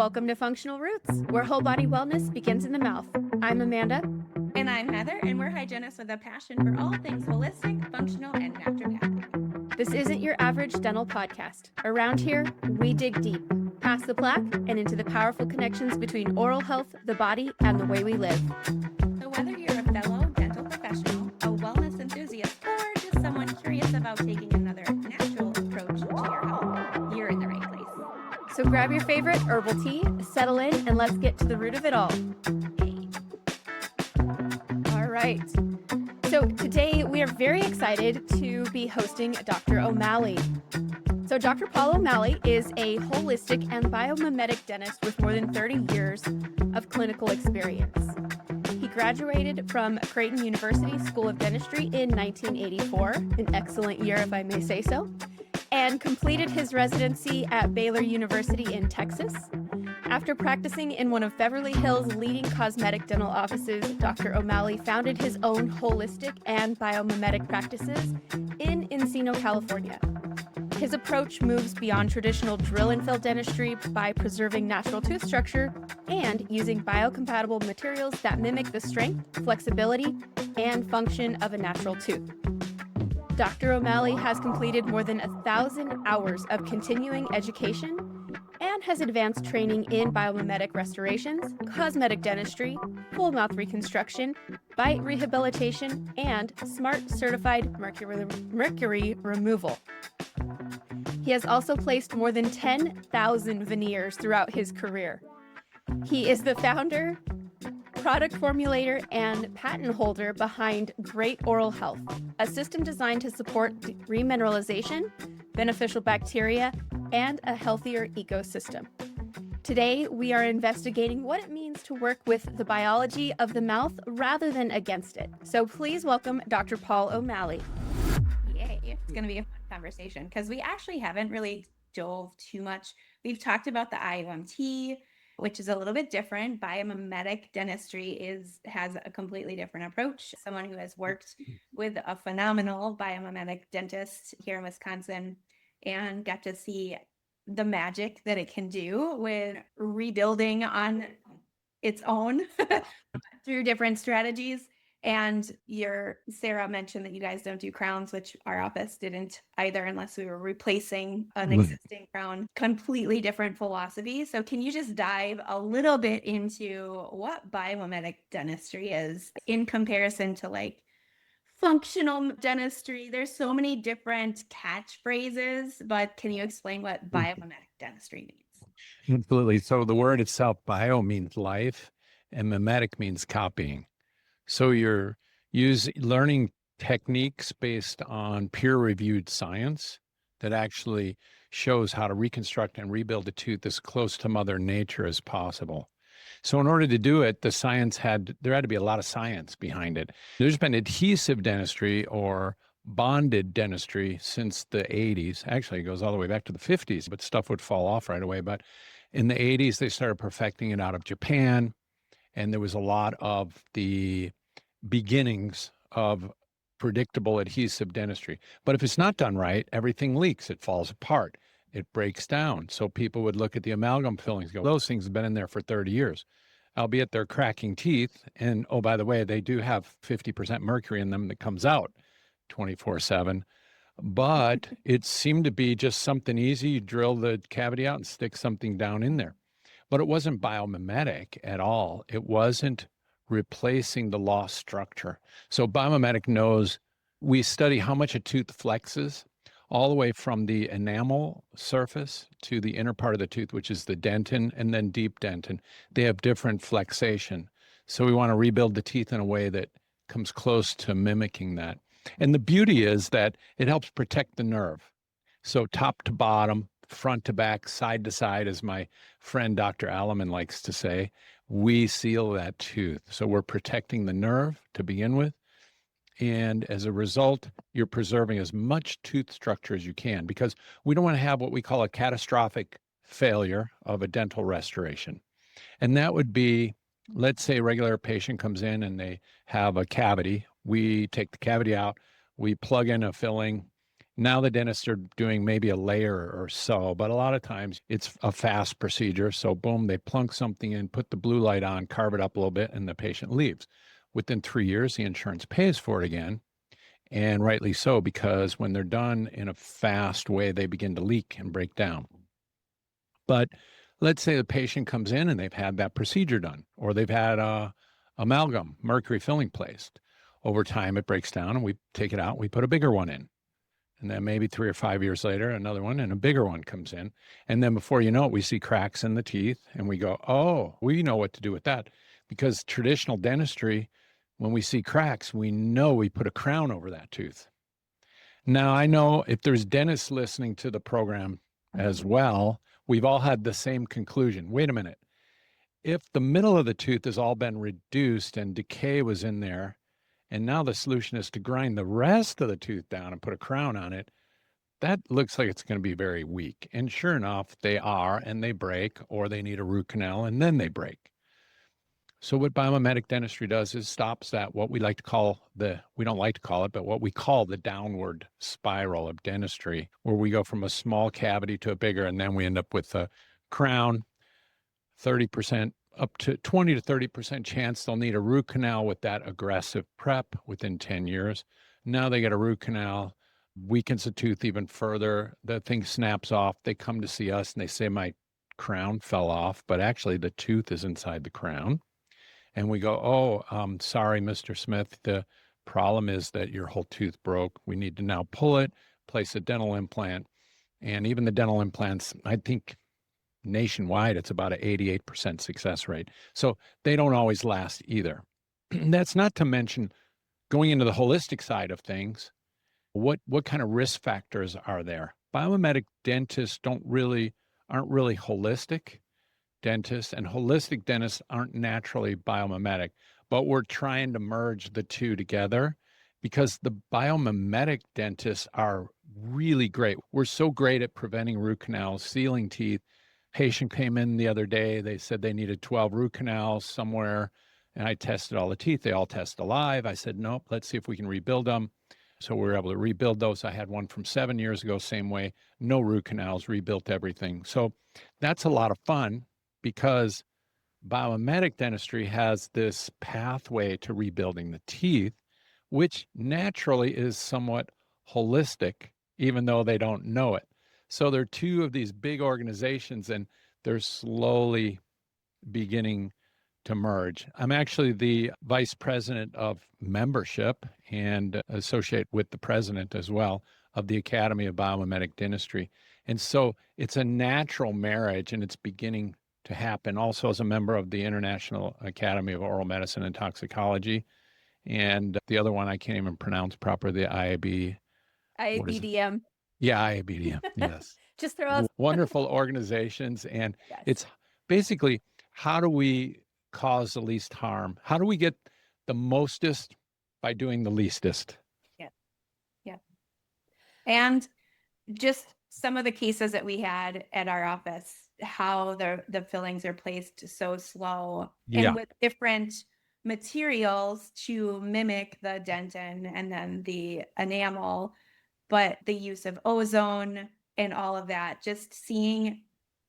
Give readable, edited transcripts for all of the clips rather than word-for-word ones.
Welcome to Functional Roots, where whole body wellness begins in the mouth. I'm Amanda. And I'm Heather, and we're hygienists with a passion for all things holistic, functional, and naturopathic. This isn't your average dental podcast. Around here, we dig deep, past the plaque, and into the powerful connections between oral health, the body, and the way we live. So whether you're a fellow dental professional, a wellness enthusiast, or just someone curious about taking another natural approach to your health, you're in the right place. So grab your favorite herbal tea, settle in, and let's get to the root of it all. All right. So today we are very excited to be hosting Dr. OMalley. So Dr. Paul OMalley is a holistic and biomimetic dentist with more than 30 years of clinical experience. He graduated from Creighton University School of Dentistry in 1984, an excellent year if I may say so, and completed his residency at Baylor University in Texas. After practicing in one of Beverly Hills' leading cosmetic dental offices, Dr. OMalley founded his own holistic and biomimetic practices in Encino, California. His approach moves beyond traditional drill and fill dentistry by preserving natural tooth structure and using biocompatible materials that mimic the strength, flexibility, and function of a natural tooth. Dr. OMalley has completed more than 1,000 hours of continuing education and has advanced training in biomimetic restorations, cosmetic dentistry, full mouth reconstruction, bite rehabilitation, and smart certified mercury removal. He has also placed more than 10,000 veneers throughout his career. He is the founder, product formulator, and patent holder behind Great Oral Health, a system designed to support remineralization, beneficial bacteria, and a healthier ecosystem. Today, we are investigating what it means to work with the biology of the mouth rather than against it. So please welcome Dr. Paul OMalley. Yay, it's going to be a fun conversation because we actually haven't really dove too much. We've talked about the IOMT, which is a little bit different. Biomimetic dentistry has a completely different approach. Someone who has worked with a phenomenal biomimetic dentist here in Wisconsin and got to see the magic that it can do with rebuilding on its own through different strategies. And Sarah mentioned that you guys don't do crowns, which our office didn't either, unless we were replacing an existing crown. Completely different philosophy. So can you just dive a little bit into what biomimetic dentistry is in comparison to like functional dentistry? There's so many different catchphrases, but can you explain what biomimetic dentistry means? Absolutely. So the word itself, bio, means life, and mimetic means copying. So you're learning techniques based on peer-reviewed science that actually shows how to reconstruct and rebuild a tooth as close to Mother Nature as possible. So in order to do it, there had to be a lot of science behind it. There's been adhesive dentistry or bonded dentistry since the 80s. Actually, it goes all the way back to the 50s, but stuff would fall off right away. But in the 80s, they started perfecting it out of Japan. And there was a lot of the beginnings of predictable adhesive dentistry. But if it's not done right, everything leaks. It falls apart. It breaks down. So people would look at the amalgam fillings and go, those things have been in there for 30 years, albeit they're cracking teeth. And oh, by the way, they do have 50% mercury in them that comes out 24/7. But it seemed to be just something easy. You drill the cavity out and stick something down in there. But it wasn't biomimetic at all. It wasn't replacing the lost structure. So biomimetic knows we study how much a tooth flexes all the way from the enamel surface to the inner part of the tooth, which is the dentin and then deep dentin. They have different flexation. So we want to rebuild the teeth in a way that comes close to mimicking that. And the beauty is that it helps protect the nerve. So top to bottom, front to back, side to side, as my friend Dr. Alleman likes to say, we seal that tooth. So we're protecting the nerve to begin with. And as a result, you're preserving as much tooth structure as you can, because we don't want to have what we call a catastrophic failure of a dental restoration. And that would be, let's say a regular patient comes in and they have a cavity. We take the cavity out, we plug in a filling, Now the dentists are doing maybe a layer or so, but a lot of times it's a fast procedure. So boom, they plunk something in, put the blue light on, carve it up a little bit, and the patient leaves. Within 3 years, the insurance pays for it again. And rightly so, because when they're done in a fast way, they begin to leak and break down. But let's say the patient comes in and they've had that procedure done, or they've had amalgam, mercury filling placed. Over time, it breaks down and we take it out and we put a bigger one in. And then maybe 3 or 5 years later, another one and a bigger one comes in. And then before you know it, we see cracks in the teeth and we go, oh, we know what to do with that. Because traditional dentistry, when we see cracks, we know we put a crown over that tooth. Now, I know if there's dentists listening to the program as well, we've all had the same conclusion. Wait a minute. If the middle of the tooth has all been reduced and decay was in there, and now the solution is to grind the rest of the tooth down and put a crown on it, that looks like it's going to be very weak. And sure enough, they are, and they break, or they need a root canal, and then they break. So what biomimetic dentistry does is stops that, what we like to call we don't like to call it, but what we call the downward spiral of dentistry, where we go from a small cavity to a bigger, and then we end up with a crown, 30%, up to 20 to 30% chance they'll need a root canal with that aggressive prep within 10 years. Now they get a root canal, weakens the tooth even further. The thing snaps off. They come to see us and they say, my crown fell off, but actually the tooth is inside the crown. And we go, oh, sorry, Mr. Smith, the problem is that your whole tooth broke. We need to now pull it, place a dental implant. And even the dental implants, I think nationwide, it's about an 88% success rate. So they don't always last either. That's not to mention going into the holistic side of things. What kind of risk factors are there? Biomimetic dentists aren't really holistic dentists, and holistic dentists aren't naturally biomimetic, but we're trying to merge the two together because the biomimetic dentists are really great. We're so great at preventing root canals, sealing teeth. Patient came in the other day, they said they needed 12 root canals somewhere, and I tested all the teeth. They all test alive. I said, nope, let's see if we can rebuild them. So we were able to rebuild those. I had one from 7 years ago, same way, no root canals, rebuilt everything. So that's a lot of fun, because biomimetic dentistry has this pathway to rebuilding the teeth, which naturally is somewhat holistic, even though they don't know it. So there are two of these big organizations, and they're slowly beginning to merge. I'm actually the vice president of membership and associate with the president as well of the Academy of Biomimetic Dentistry. And so it's a natural marriage, and it's beginning to happen. Also as a member of the International Academy of Oral Medicine and Toxicology. And the other one I can't even pronounce properly, the IAB. IABDM. Yeah, IABDM, yes. Just throw us. Wonderful organizations. And Yes. it's basically, how do we cause the least harm? How do we get the mostest by doing the leastest? Yeah. And just some of the cases that we had at our office, how the fillings are placed so slow and with different materials to mimic the dentin and then the enamel, but the use of ozone and all of that, just seeing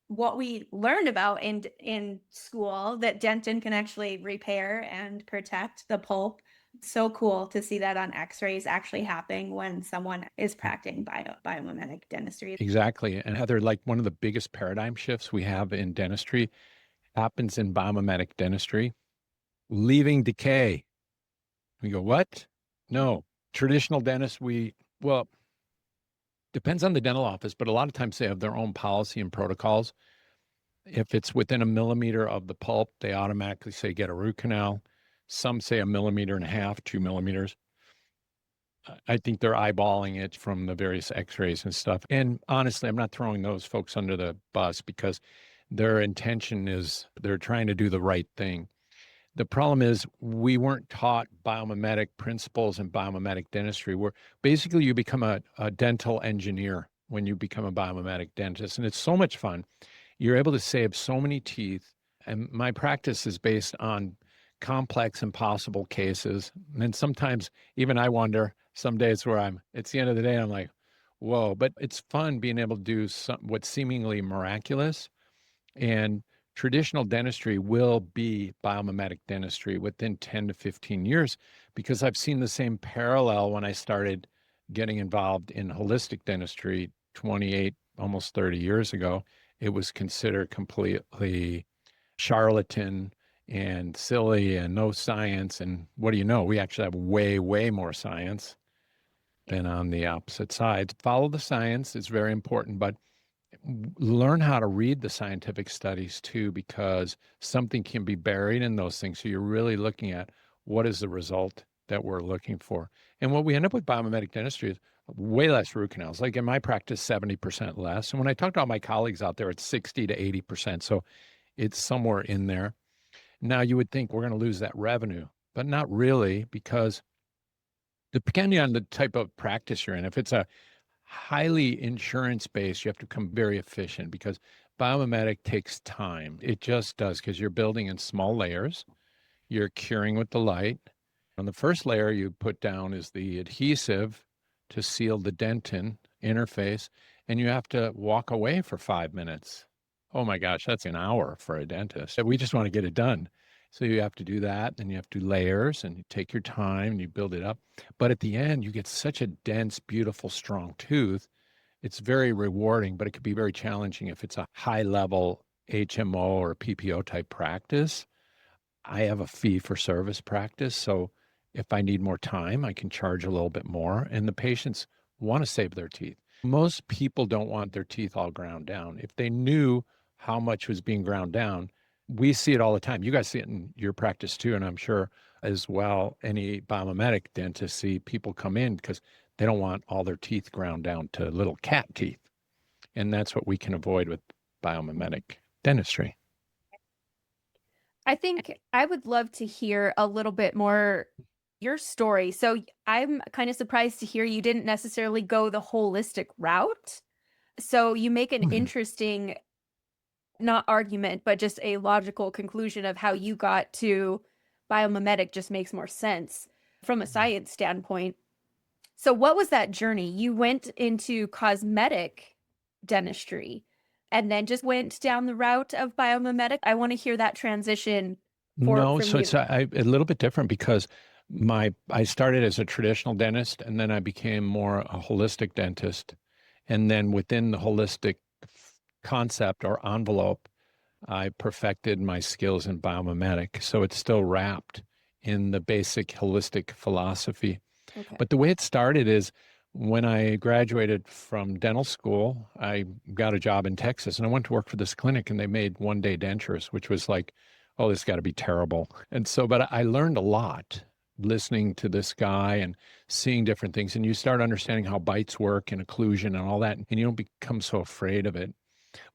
what we learned about in school, that dentin can actually repair and protect the pulp. So cool to see that on x-rays actually happening when someone is practicing biomimetic dentistry. Exactly. And Heather, like one of the biggest paradigm shifts we have in dentistry happens in biomimetic dentistry. Leaving decay. We go, what? No. Traditional dentists, well, depends on the dental office, but a lot of times they have their own policy and protocols. If it's within a millimeter of the pulp, they automatically say get a root canal. Some say 1.5 millimeters, 2 millimeters. I think they're eyeballing it from the various x-rays and stuff. And honestly, I'm not throwing those folks under the bus, because their intention is they're trying to do the right thing. The problem is we weren't taught biomimetic principles in biomimetic dentistry, where basically you become a dental engineer when you become a biomimetic dentist. And it's so much fun. You're able to save so many teeth. And my practice is based on complex, impossible cases. And then sometimes even I wonder, some days where it's the end of the day, I'm like, whoa, but it's fun being able to do what's seemingly miraculous. And traditional dentistry will be biomimetic dentistry within 10 to 15 years, because I've seen the same parallel when I started getting involved in holistic dentistry 28, almost 30 years ago. It was considered completely charlatan and silly and no science. And what do you know? We actually have way, way more science than on the opposite side. Follow the science is very important, but learn how to read the scientific studies too, because something can be buried in those things. So you're really looking at what is the result that we're looking for. And what we end up with biomimetic dentistry is way less root canals. Like in my practice, 70% less. And when I talk to all my colleagues out there, it's 60 to 80%. So it's somewhere in there. Now you would think we're going to lose that revenue, but not really, because depending on the type of practice you're in, if it's a highly insurance based, you have to become very efficient, because biomimetic takes time. It just does, because you're building in small layers. You're curing with the light. On the first layer you put down is the adhesive to seal the dentin interface, and you have to walk away for 5 minutes. Oh my gosh, that's an hour for a dentist. We just want to get it done. So you have to do that, and you have to do layers, and you take your time and you build it up. But at the end, you get such a dense, beautiful, strong tooth. It's very rewarding, but it could be very challenging if it's a high level HMO or PPO type practice. I have a fee for service practice. So if I need more time, I can charge a little bit more. And the patients want to save their teeth. Most people don't want their teeth all ground down. If they knew how much was being ground down, we see it all the time. You guys see it in your practice too, and I'm sure as well, any biomimetic dentists see people come in because they don't want all their teeth ground down to little cat teeth. And that's what we can avoid with biomimetic dentistry. I think I would love to hear a little bit more your story. So I'm kind of surprised to hear you didn't necessarily go the holistic route. So you make an interesting, not argument, but just a logical conclusion of how you got to biomimetic just makes more sense from a science standpoint. So what was that journey? You went into cosmetic dentistry and then just went down the route of biomimetic. I want to hear that transition No, from so you. it's a little bit different, because I started as a traditional dentist, and then I became more a holistic dentist. And then within the holistic concept or envelope, I perfected my skills in biomimetic. So it's still wrapped in the basic holistic philosophy. Okay. But the way it started is when I graduated from dental school, I got a job in Texas, and I went to work for this clinic, and they made 1-day dentures, which was like, oh, this got to be terrible. And so, but I learned a lot listening to this guy and seeing different things. And you start understanding how bites work and occlusion and all that, and you don't become so afraid of it.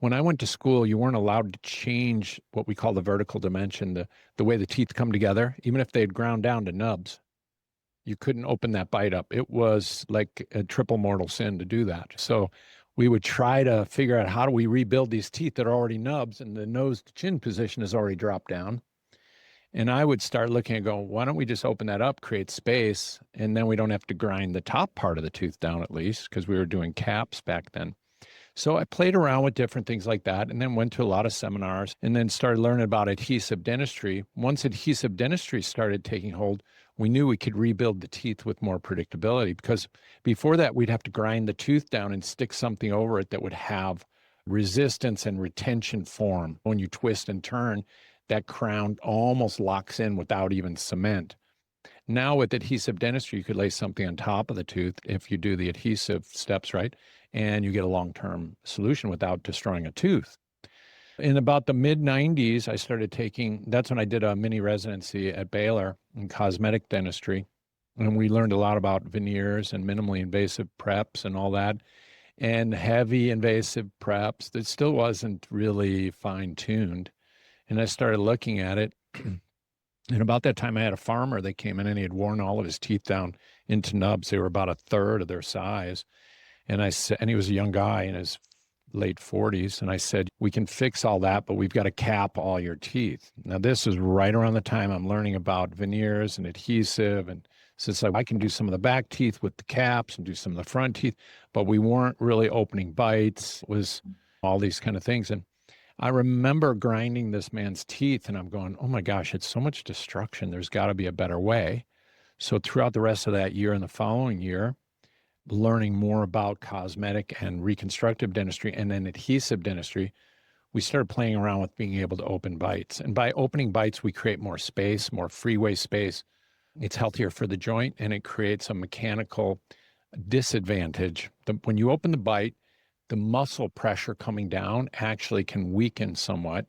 When I went to school, you weren't allowed to change what we call the vertical dimension, the way the teeth come together, even if they had ground down to nubs. You couldn't open that bite up. It was like a triple mortal sin to do that. So we would try to figure out, how do we rebuild these teeth that are already nubs and the nose to chin position has already dropped down. And I would start looking and go, why don't we just open that up, create space, and then we don't have to grind the top part of the tooth down, at least, because we were doing caps back then. So I played around with different things like that, and then went to a lot of seminars, and then started learning about adhesive dentistry. Once adhesive dentistry started taking hold, we knew we could rebuild the teeth with more predictability, because before that, we'd have to grind the tooth down and stick something over it that would have resistance and retention form. When you twist and turn, that crown almost locks in without even cement. Now with adhesive dentistry, you could lay something on top of the tooth if you do the adhesive steps right, and you get a long-term solution without destroying a tooth. In about the mid-90s, I started that's when I did a mini residency at Baylor in cosmetic dentistry. And we learned a lot about veneers and minimally invasive preps and all that, and heavy invasive preps that still wasn't really fine-tuned. And I started looking at it. And about that time, I had a farmer that came in, and he had worn all of his teeth down into nubs. They were about a third of their size. And I said, and he was a young guy in his late 40s. And I said, we can fix all that, but we've got to cap all your teeth. Now, this is right around the time I'm learning about veneers and adhesive and So it's like I can do some of the back teeth with the caps and do some of the front teeth, but we weren't really opening bites. It was all these kind of things. And I remember grinding this man's teeth and I'm going, oh my gosh, it's so much destruction. There's got to be a better way. So throughout the rest of that year and the following year, learning more about cosmetic and reconstructive dentistry and then adhesive dentistry, we started playing around with being able to open bites. And by opening bites, we create more space, more freeway space. It's healthier for the joint and it creates a mechanical disadvantage. When you open the bite, the muscle pressure coming down actually can weaken somewhat.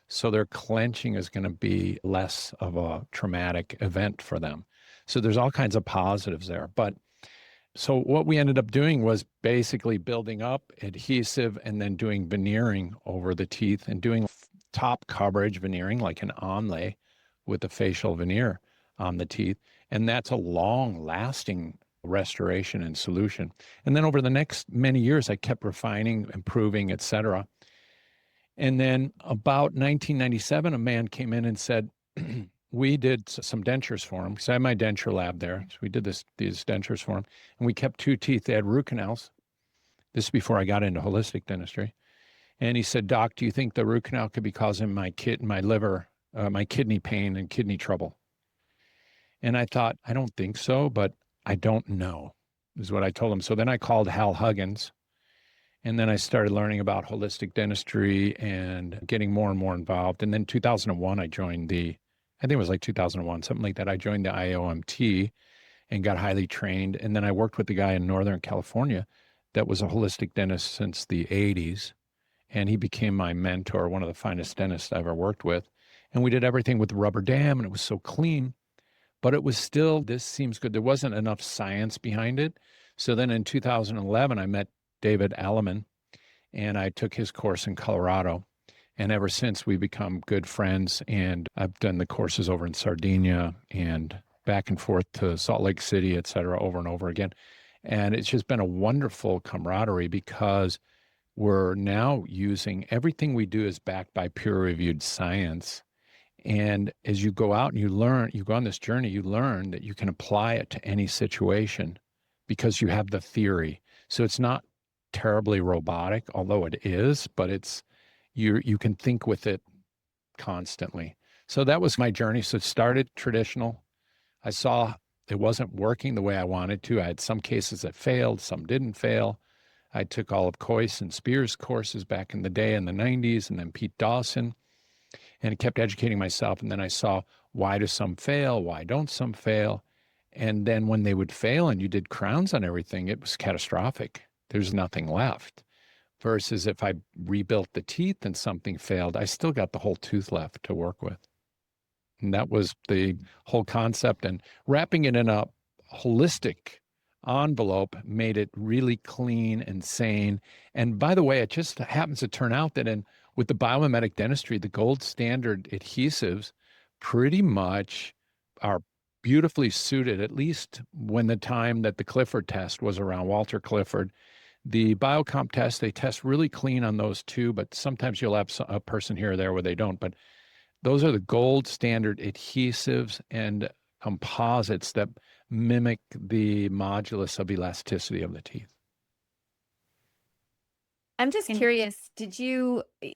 So their clenching is going to be less of a traumatic event for them. So there's all kinds of positives there. But so what we ended up doing was basically building up adhesive and then doing veneering over the teeth and doing top coverage veneering like an onlay with a facial veneer on the teeth. And that's a long lasting restoration and solution. And then over the next many years, I kept refining, improving, et cetera. And then about 1997, a man came in and said, we did some dentures for him because I had my denture lab there. So we did these dentures for him. And we kept 2 teeth. They had root canals. This is before I got into holistic dentistry. And he said, Doc, do you think the root canal could be causing my liver, my kidney pain and kidney trouble? And I thought, I don't think so, but I don't know, is what I told him. So then I called Hal Huggins, and then I started learning about holistic dentistry and getting more and more involved. And then 2001, I joined I think it was like 2001, something like that. I joined the IOMT and got highly trained. And then I worked with the guy in Northern California that was a holistic dentist since the 80s. And he became my mentor, one of the finest dentists I ever worked with. And we did everything with the rubber dam, and it was so clean. But it was still, this seems good. There wasn't enough science behind it. So then in 2011, I met David Alleman, and I took his course in Colorado. And ever since, we've become good friends. And I've done the courses over in Sardinia and back and forth to Salt Lake City, et cetera, over and over again. And it's just been a wonderful camaraderie because we're now using everything we do is backed by peer-reviewed science. And as you go out and you learn, you go on this journey, you learn that you can apply it to any situation because you have the theory. So it's not terribly robotic, although it is, but you can think with it constantly. So that was my journey. So it started traditional. I saw it wasn't working the way I wanted to. I had some cases that failed, some didn't fail. I took all of Coyce and Spears' courses back in the day in the 90s, and then Pete Dawson. And kept educating myself. And then I saw, why do some fail? Why don't some fail? And then when they would fail and you did crowns on everything, it was catastrophic. There's nothing left. Versus if I rebuilt the teeth and something failed, I still got the whole tooth left to work with. And that was the whole concept. And wrapping it in a holistic envelope made it really clean and sane. And by the way, it just happens to turn out that with the biomimetic dentistry, the gold standard adhesives pretty much are beautifully suited, at least when the time that the Clifford test was around, Walter Clifford. The Biocomp test, they test really clean on those too, but sometimes you'll have a person here or there where they don't. But those are the gold standard adhesives and composites that mimic the modulus of elasticity of the teeth. I'm just curious,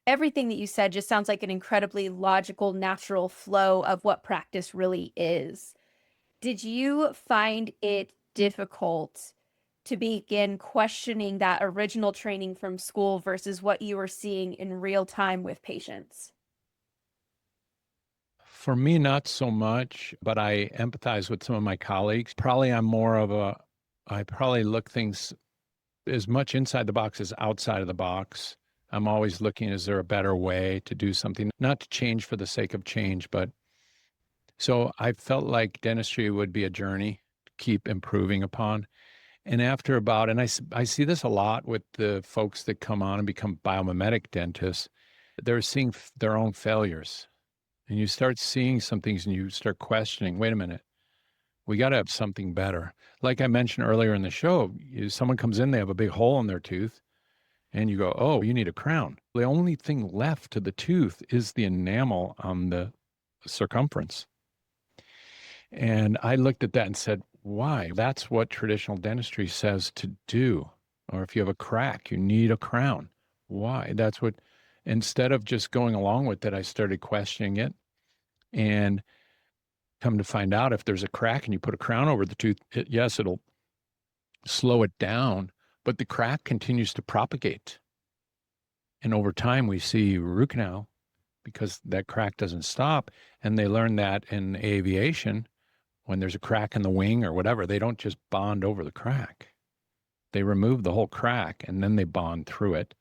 everything that you said just sounds like an incredibly logical, natural flow of what practice really is. Did you find it difficult to begin questioning that original training from school versus what you were seeing in real time with patients? For me, not so much, but I empathize with some of my colleagues. Probably I probably look things as much inside the box as outside of the box. I'm always looking, is there a better way to do something? Not to change for the sake of change, but so I felt like dentistry would be a journey to keep improving upon. And I see this a lot with the folks that come on and become biomimetic dentists, they're seeing their own failures. And you start seeing some things and you start questioning, wait a minute, we got to have something better. Like I mentioned earlier in the show, someone comes in, they have a big hole in their tooth, and you go, oh, you need a crown. The only thing left to the tooth is the enamel on the circumference. And I looked at that and said, Why? That's what traditional dentistry says to do. Or if you have a crack, you need a crown. Why? That's what, instead of just going along with it, I started questioning it. And come to find out, if there's a crack and you put a crown over the tooth, yes, it'll slow it down, but the crack continues to propagate. And over time, we see root canal because that crack doesn't stop. And they learn that in aviation, when there's a crack in the wing or whatever, they don't just bond over the crack. They remove the whole crack and then they bond through it.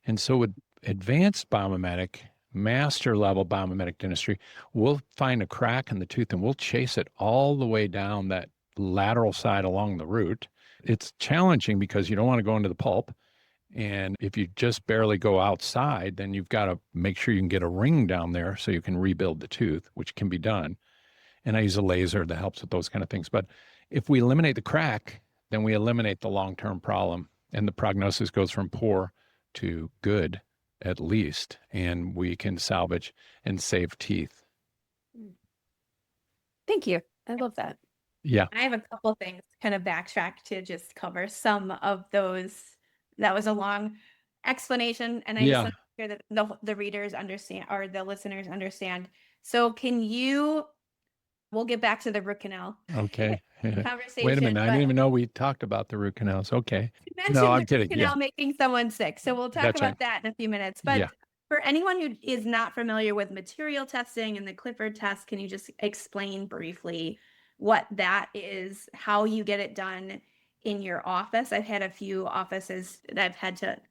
And so with advanced biomimetic, master level biomimetic dentistry, we'll find a crack in the tooth and we'll chase it all the way down that lateral side along the root. It's challenging because you don't want to go into the pulp. And if you just barely go outside, then you've got to make sure you can get a ring down there so you can rebuild the tooth, which can be done. And I use a laser that helps with those kind of things. But if we eliminate the crack, then we eliminate the long-term problem. And the prognosis goes from poor to good, at least. And we can salvage and save teeth. Thank you. I love that. Yeah. I have a couple things to kind of backtrack to just cover some of those. That was a long explanation, and I just Yeah. want to hear that the readers understand, or the listeners understand. So we'll get back to the root canal Okay. conversation. Wait a minute. I but didn't even know we talked about the root canals. Okay. you mentioned No, I'm the kidding. root canal Yeah. making someone sick. So we'll talk That's about right. that in a few minutes. But Yeah. for anyone who is not familiar with material testing and the Clifford test, can you just explain briefly what that is, how you get it done in your office? I've had a few offices that I've had to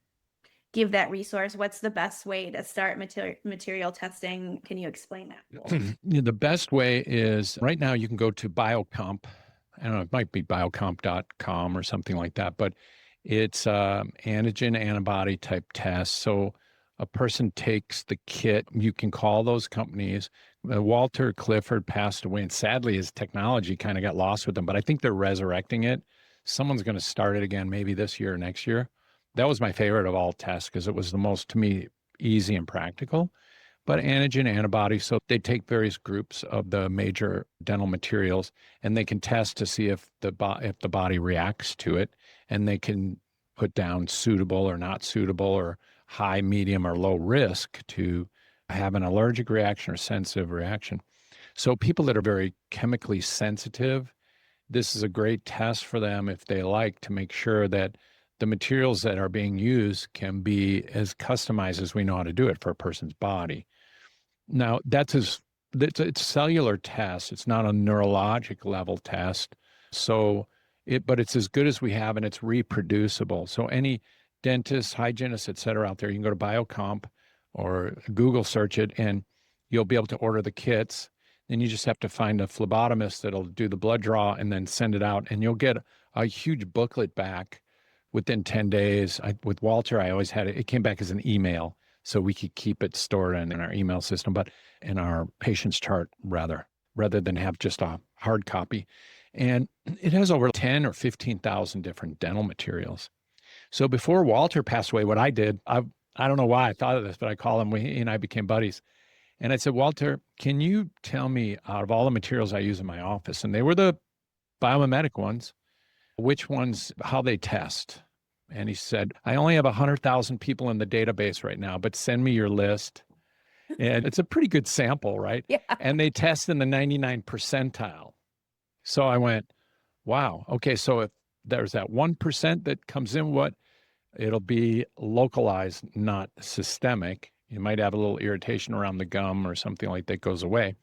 give that resource. What's the best way to start material testing? Can you explain that? Yeah, the best way is right now you can go to Biocomp. I don't know, it might be biocomp.com or something like that, but it's antigen antibody type test. So a person takes the kit. You can call those companies. Walter Clifford passed away, and sadly, his technology kind of got lost with them, but I think they're resurrecting it. Someone's going to start it again, maybe this year or next year. That was my favorite of all tests because it was the most, to me, easy and practical. But antigen antibody, so they take various groups of the major dental materials and they can test to see if the body reacts to it, and they can put down suitable or not suitable or high, medium, or low risk to have an allergic reaction or sensitive reaction. So people that are very chemically sensitive, this is a great test for them if they like, to make sure that the materials that are being used can be as customized as we know how to do it for a person's body. Now, it's a cellular test. It's not a neurologic level test. But it's as good as we have, and it's reproducible. So any dentists, hygienists, et cetera, out there, you can go to Biocomp or Google search it, and you'll be able to order the kits. Then you just have to find a phlebotomist that'll do the blood draw and then send it out, and you'll get a huge booklet back within 10 days. With Walter, I always had it. It came back as an email, so we could keep it stored in our email system, but in our patient's chart rather than have just a hard copy. And it has over 10 or 15,000 different dental materials. So before Walter passed away, what I did, I don't know why I thought of this, but I called him, he and I became buddies. And I said, Walter, can you tell me, out of all the materials I use in my office, and they were the biomimetic ones, which ones, how they test? And he said, I only have 100,000 people in the database right now, but send me your list. And it's a pretty good sample, right? Yeah. And they test in the 99 percentile. So I went, wow, okay, so if there's that 1% that comes in, it'll be localized, not systemic. You might have a little irritation around the gum or something like that goes away.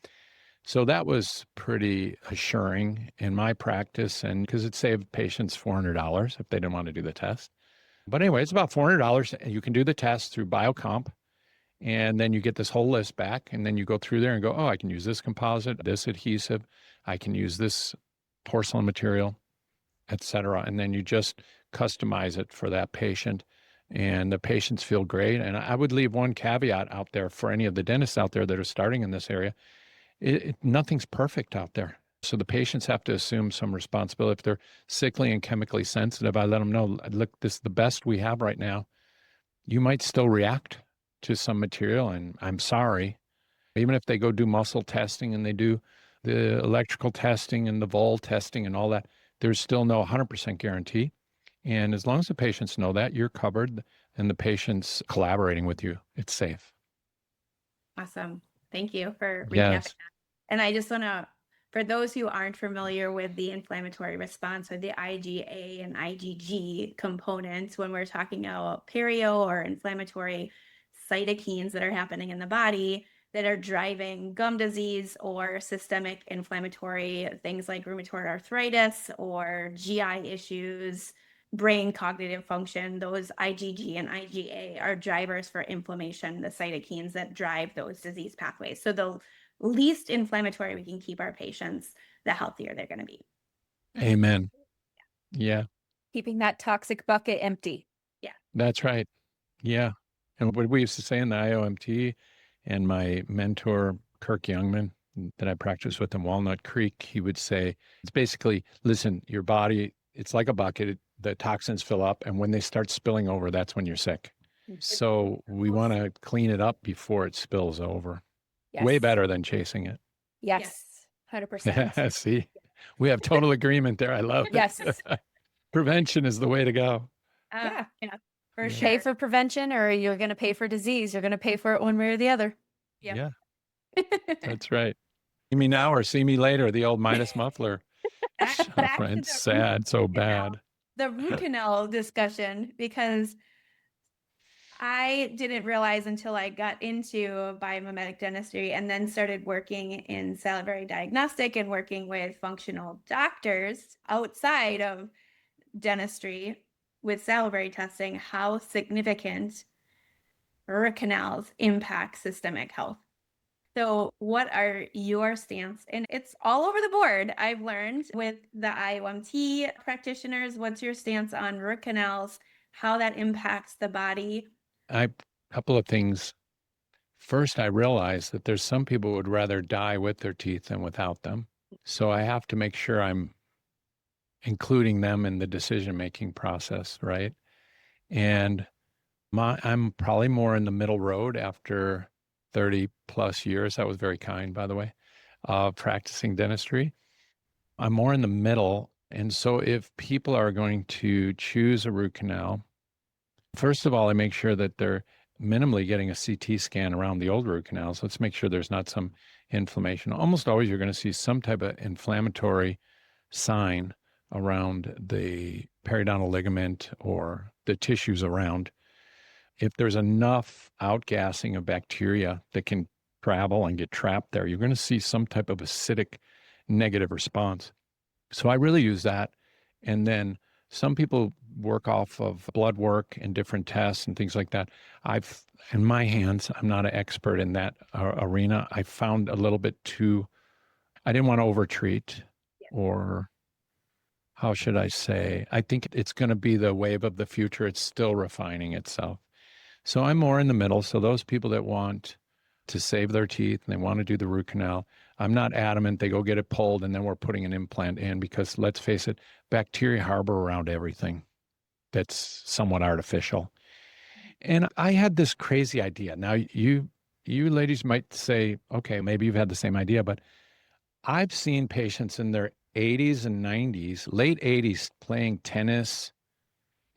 So that was pretty assuring in my practice, and because it saved patients $400 if they didn't want to do the test. But anyway, it's about $400, and you can do the test through Biocomp, and then you get this whole list back, and then you go through there and go, oh, I can use this composite, this adhesive, I can use this porcelain material, et cetera. And then you just customize it for that patient, and the patients feel great. And I would leave one caveat out there for any of the dentists out there that are starting in this area. Nothing's perfect out there. So the patients have to assume some responsibility. If they're sickly and chemically sensitive, I let them know, look, this is the best we have right now. You might still react to some material, and I'm sorry. Even if they go do muscle testing and they do the electrical testing and the vol testing and all that, there's still no 100% guarantee. And as long as the patients know that, you're covered and the patient's collaborating with you, it's safe. Awesome. Thank you for recapping Yes. that. And I just want to, for those who aren't familiar with the inflammatory response or the IgA and IgG components, when we're talking about perio or inflammatory cytokines that are happening in the body that are driving gum disease or systemic inflammatory things like rheumatoid arthritis or GI issues, brain cognitive function, those IgG and IgA are drivers for inflammation, the cytokines that drive those disease pathways. So the least inflammatory we can keep our patients, the healthier they're going to be. Amen. Yeah, Keeping that toxic bucket empty. that's right. Yeah. And what we used to say in the IOMT, and my mentor, Kirk Youngman, that I practiced with in Walnut Creek, he would say, it's basically, listen, your body, it's like a bucket. The toxins fill up, and when they start spilling over, that's when you're sick. So we want to clean it up before it spills over. Yes. Way better than chasing it. Yes. 100%. See, we have total agreement there. I love Yes. it. Prevention is the way to go. Yeah, for Yeah. sure. Pay for prevention, or you're going to pay for disease. You're going to pay for it one way or the other. Yep. Yeah, that's right. See me now or see me later, the old Midas muffler. Back to It's the sad, so root canal. bad. The root canal discussion, because I didn't realize until I got into biomimetic dentistry and then started working in salivary diagnostic and working with functional doctors outside of dentistry with salivary testing, how significant root canals impact systemic health. So what are your stance? And it's all over the board. I've learned with the IOMT practitioners, what's your stance on root canals, how that impacts the body? Couple of things. First, I realized that there's some people who would rather die with their teeth than without them. So I have to make sure I'm including them in the decision-making process, right? And I'm probably more in the middle road after 30 plus years. That was very kind, by the way, of practicing dentistry. I'm more in the middle. And so if people are going to choose a root canal, first of all, I make sure that they're minimally getting a CT scan around the old root canals. Let's make sure there's not some inflammation. Almost always you're going to see some type of inflammatory sign around the periodontal ligament or the tissues around. If there's enough outgassing of bacteria that can travel and get trapped there, you're going to see some type of acidic negative response. So I really use that. And then some people work off of blood work and different tests and things like that. In my hands, I'm not an expert in that arena. I found a little bit I didn't want to overtreat, or how should I say? I think it's going to be the wave of the future. It's still refining itself. So I'm more in the middle. So those people that want to save their teeth and they want to do the root canal, I'm not adamant they go get it pulled and then we're putting an implant in, because let's face it, bacteria harbor around everything that's somewhat artificial. And I had this crazy idea. Now you ladies might say, okay, maybe you've had the same idea, but I've seen patients in their 80s and 90s, late 80s, playing tennis,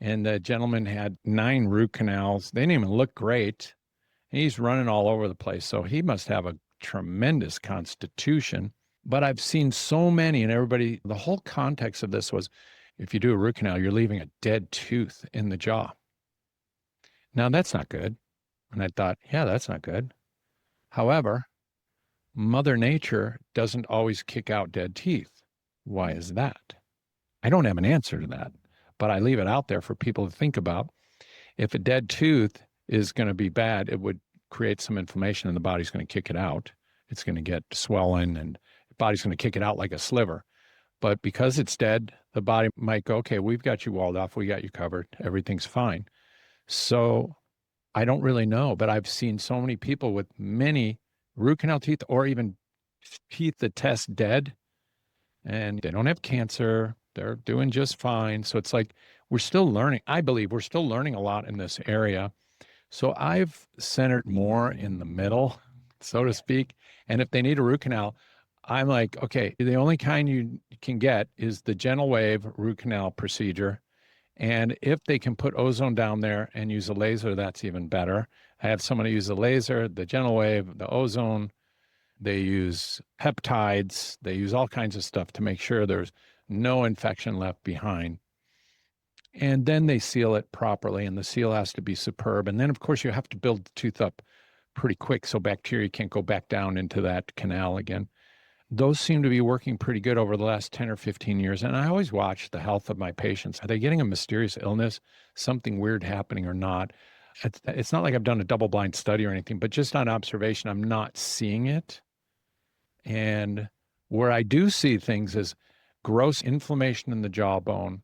and the gentleman had 9 root canals. They didn't even look great. He's running all over the place. So he must have a tremendous constitution. But I've seen so many, and everybody, the whole context of this was, if you do a root canal, you're leaving a dead tooth in the jaw. Now, that's not good. And I thought, yeah, that's not good. However, Mother Nature doesn't always kick out dead teeth. Why is that? I don't have an answer to that, but I leave it out there for people to think about. If a dead tooth is going to be bad, it would create some inflammation and the body's going to kick it out. It's going to get swollen and the body's going to kick it out like a sliver. But because it's dead, the body might go, okay, we've got you walled off. We got you covered. Everything's fine. So I don't really know, but I've seen so many people with many root canal teeth, or even teeth that test dead, and they don't have cancer. They're doing just fine. So it's like, we're still learning. I believe we're still learning a lot in this area. So I've centered more in the middle, so to speak. And if they need a root canal, I'm like, okay, the only kind you can get is the gentle wave root canal procedure. And if they can put ozone down there and use a laser, that's even better. I have someone who uses a laser, the gentle wave, the ozone. They use peptides. They use all kinds of stuff to make sure there's no infection left behind. And then they seal it properly, and the seal has to be superb. And then, of course, you have to build the tooth up pretty quick so bacteria can't go back down into that canal again. Those seem to be working pretty good over the last 10 or 15 years. And I always watch the health of my patients. Are they getting a mysterious illness, something weird happening or not? It's not like I've done a double-blind study or anything, but just on observation, I'm not seeing it. And where I do see things is gross inflammation in the jawbone,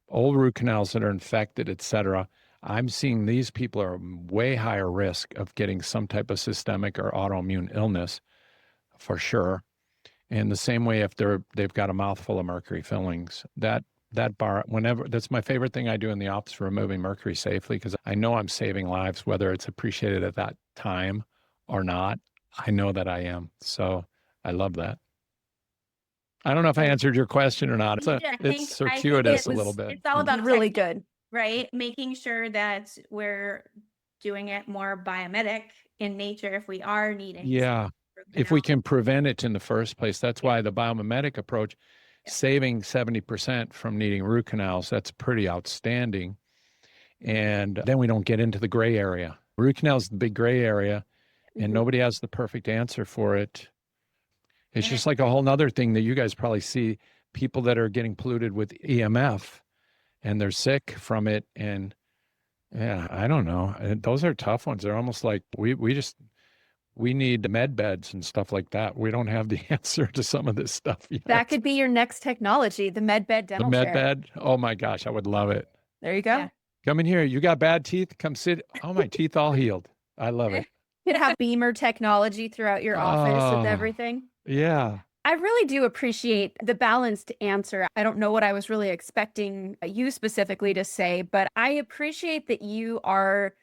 old root canals that are infected, et cetera. I'm seeing these people are way higher risk of getting some type of systemic or autoimmune illness for sure. And the same way if they've got a mouthful of mercury fillings, that bar, whenever, that's my favorite thing I do in the office for removing mercury safely, because I know I'm saving lives, whether it's appreciated at that time or not. I know that I am. So I love that. I don't know if I answered your question or not. I think It's circuitous a little bit. It's all about Really technique, good. right? Making sure that we're doing it more biomimetic in nature if we are needing. Yeah. If we can prevent it in the first place, that's why the biomimetic approach, saving 70% from needing root canals, that's pretty outstanding. And then we don't get into the gray area. Root canal is the big gray area, and nobody has the perfect answer for it. It's just like a whole nother thing that you guys probably see, people that are getting polluted with EMF and they're sick from it. And yeah, I don't know. Those are tough ones. They're almost like we need med beds and stuff like that. We don't have the answer to some of this stuff yet. That could be your next technology, the med bed dental The med chair. bed. Oh my gosh, I would love it. There you go. Yeah. Come in here. You got bad teeth? Come sit. Oh, my teeth all healed. I love it. You could have beamer technology throughout your office Oh. with everything. Yeah. I really do appreciate the balanced answer. I don't know what I was really expecting you specifically to say, but I appreciate that you are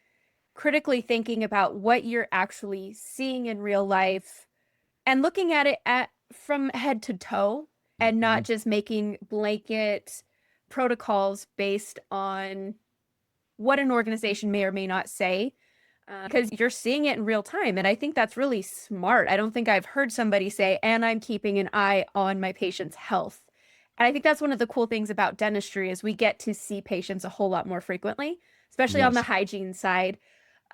critically thinking about what you're actually seeing in real life and looking at it from head to toe and not just making blanket protocols based on what an organization may or may not say. Because you're seeing it in real time. And I think that's really smart. I don't think I've heard somebody say, and I'm keeping an eye on my patient's health. And I think that's one of the cool things about dentistry is we get to see patients a whole lot more frequently, especially on the hygiene side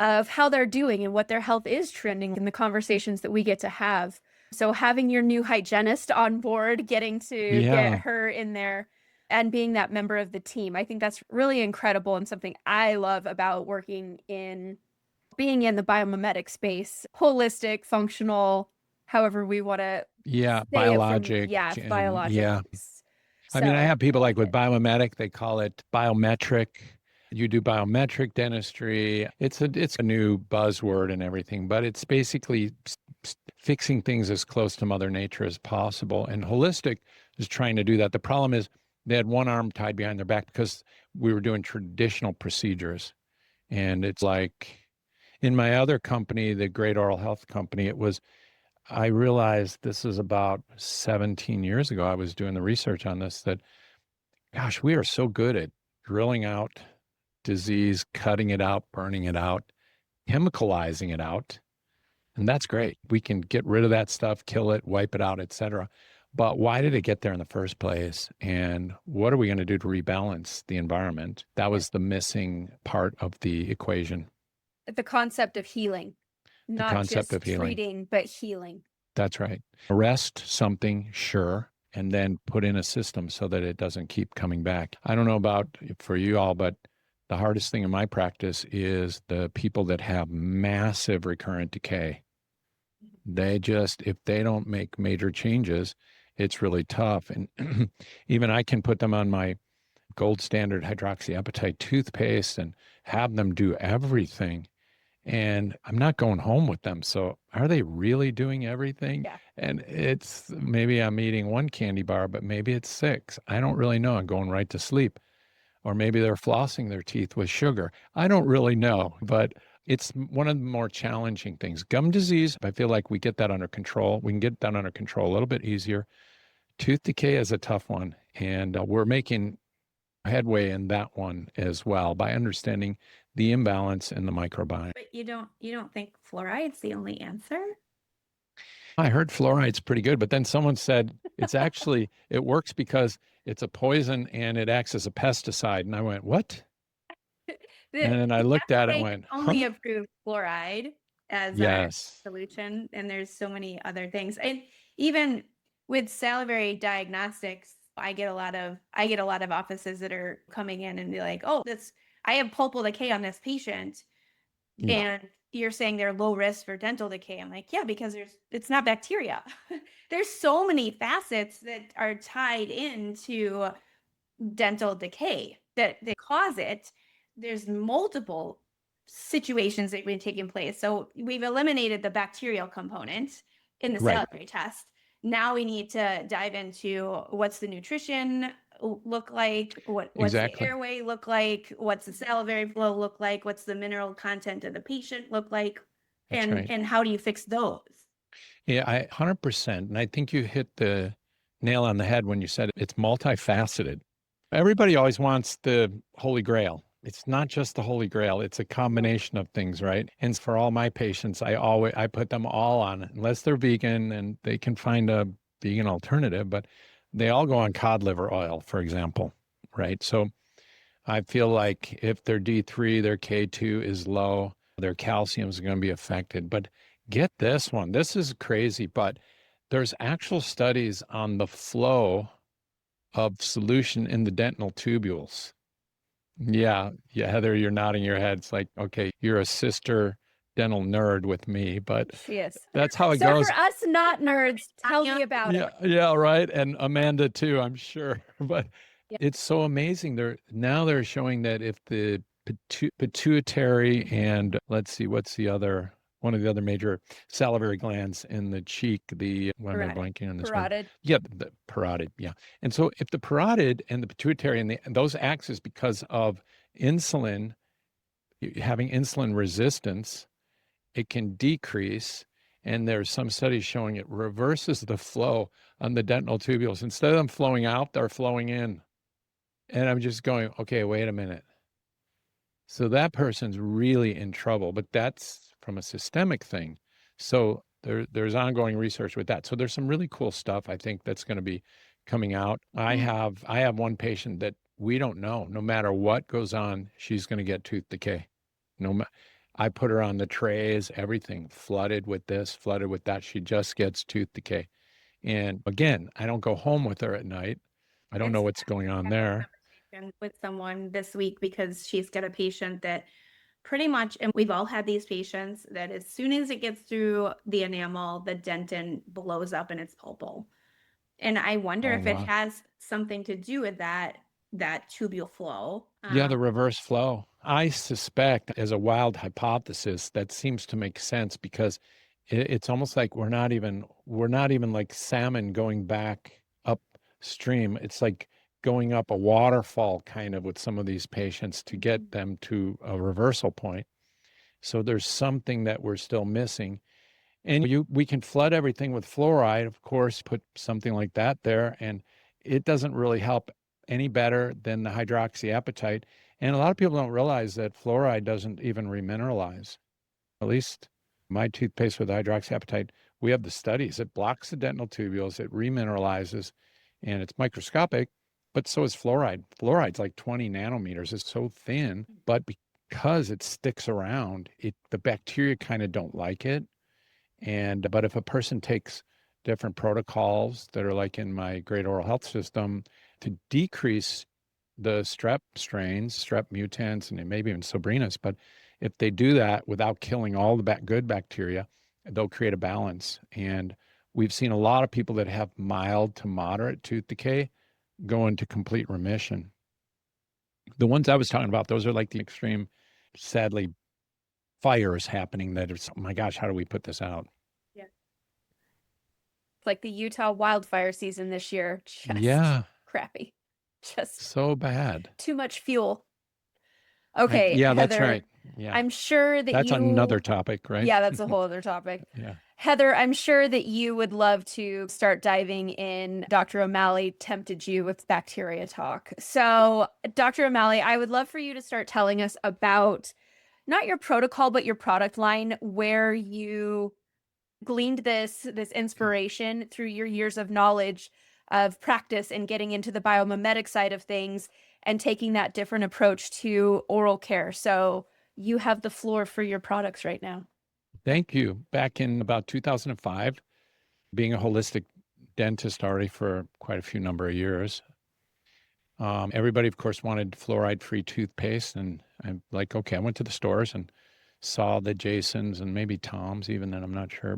of how they're doing and what their health is trending in the conversations that we get to have. So having your new hygienist on board, getting to get her in there and being that member of the team, I think that's really incredible and something I love about being in the biomimetic space, holistic, functional, however we want to biologic. biologics. I mean, I have people like with biomimetic, they call it biometric. You do biometric dentistry. It's a new buzzword and everything, but it's basically fixing things as close to Mother Nature as possible. And holistic is trying to do that. The problem is they had one arm tied behind their back because we were doing traditional procedures. And it's like, in my other company, the Great Oral Health Company, I realized this is about 17 years ago. I was doing the research on this that, gosh, we are so good at drilling out disease, cutting it out, burning it out, chemicalizing it out. And that's great. We can get rid of that stuff, kill it, wipe it out, et cetera. But why did it get there in the first place? And what are we going to do to rebalance the environment? That was the missing part of the equation. The concept of healing, not just treating, but healing. That's right. Arrest something, sure, and then put in a system so that it doesn't keep coming back. I don't know about for you all, but the hardest thing in my practice is the people that have massive recurrent decay. If they don't make major changes, it's really tough. And even I can put them on my gold standard hydroxyapatite toothpaste and have them do everything. And I'm not going home with them. So are they really doing everything? Yeah. And maybe I'm eating one candy bar, but maybe it's 6. I don't really know. I'm going right to sleep. Or maybe they're flossing their teeth with sugar. I don't really know, but It's one of the more challenging things. Gum disease, I feel like we get that under control. We can get that under control a little bit easier. Tooth decay is a tough one, and we're making headway in that one as well by understanding the imbalance in the microbiome. But you don't think fluoride's the only answer? I heard fluoride's pretty good, but then someone said it's actually, it works because it's a poison and it acts as a pesticide. And I went, what? And then I The looked at it and FDA went, only huh? approved fluoride as our Yes. solution, and there's so many other things. And even with salivary diagnostics, I get a lot of offices that are coming in and be like, "Oh, this I have pulpal decay on this patient," Yeah. and you're saying they're low risk for dental decay. I'm like, yeah, because it's not bacteria. There's so many facets that are tied into dental decay that cause it. There's multiple situations that have been taking place. So we've eliminated the bacterial component in the Right. salivary test. Now we need to dive into what's the nutrition look like, what's the Exactly. airway look like, what's the salivary flow look like, what's the mineral content of the patient look like, That's and right. and how do you fix those? Yeah, 100%. And I think you hit the nail on the head when you said it's multifaceted. Everybody always wants the Holy Grail. It's not just the Holy Grail, it's a combination of things, right? And for all my patients, I put them all on it, unless they're vegan and they can find a vegan alternative, but they all go on cod liver oil, for example, right? So I feel like if their D3, their K2 is low, their calcium is going to be affected. But get this one. This is crazy, but there's actual studies on the flow of solution in the dental tubules. Yeah, yeah, Heather, you're nodding your head. It's like, okay, you're a sister dental nerd with me, but She is. that's how it So goes. for us not nerds, tell me about Yeah, it. yeah, right. And Amanda too, I'm sure. But Yeah. it's so amazing. They're showing that if the pituitary and let's see, what's the other one of the other major salivary glands in the cheek, the why am I Parotid. blanking on this word? Parotid. Yeah, the parotid. Yeah. And so if the parotid and the pituitary and those axes because of insulin, having insulin resistance, it can decrease. And there's some studies showing it reverses the flow on the dental tubules. Instead of them flowing out, they're flowing in. And I'm just going, okay, wait a minute. So that person's really in trouble, but that's from a systemic thing. So there's ongoing research with that. So there's some really cool stuff I think that's going to be coming out. I have one patient that we don't know. No matter what goes on, she's going to get tooth decay. I put her on the trays, everything flooded with this, flooded with that. She just gets tooth decay. And again, I don't go home with her at night. I don't know It's what's going on had this there. conversation with someone this week because she's got a patient that pretty much, and we've all had these patients that as soon as it gets through the enamel, the dentin blows up in its pulpal. And I wonder Oh, if it wow. has something to do with that tubule flow. Yeah, the reverse flow. I suspect, as a wild hypothesis, that seems to make sense because it's almost like we're not even like salmon going back upstream. It's like going up a waterfall kind of with some of these patients to get them to a reversal point. So there's something that we're still missing. And we can flood everything with fluoride, of course, put something like that there, and it doesn't really help any better than the hydroxyapatite. And a lot of people don't realize that fluoride doesn't even remineralize. At least my toothpaste with hydroxyapatite, we have the studies. It blocks the dental tubules, it remineralizes, and it's microscopic, but so is fluoride. Fluoride's like 20 nanometers. It's so thin, but because it sticks around, the bacteria kind of don't like it. But if a person takes different protocols that are like in my great oral health system to decrease the strep strains, strep mutans, and maybe even Sobrinas, but if they do that without killing all the good bacteria, they'll create a balance. And we've seen a lot of people that have mild to moderate tooth decay go into complete remission. The ones I was talking about, those are like the extreme, sadly, fires happening that is, oh my gosh, how do we put this out? Yeah. It's like the Utah wildfire season this year. Just Yeah, crappy. Just so bad. too much fuel. Okay, Yeah, that's Heather, right. Yeah. I'm sure that That's you another topic, right? Yeah, that's a whole other topic. Yeah. Heather, I'm sure that you would love to start diving in. Dr. OMalley tempted you with bacteria talk. So, Dr. OMalley, I would love for you to start telling us about not your protocol, but your product line, where you gleaned this inspiration through your years of knowledge of practice and getting into the biomimetic side of things and taking that different approach to oral care. So, you have the floor for your products right now. Thank you. Back in about 2005, being a holistic dentist already for quite a few number of years, everybody, of course, wanted fluoride-free toothpaste. And I'm like, okay, I went to the stores and saw the Jasons and maybe Tom's even then, I'm not sure,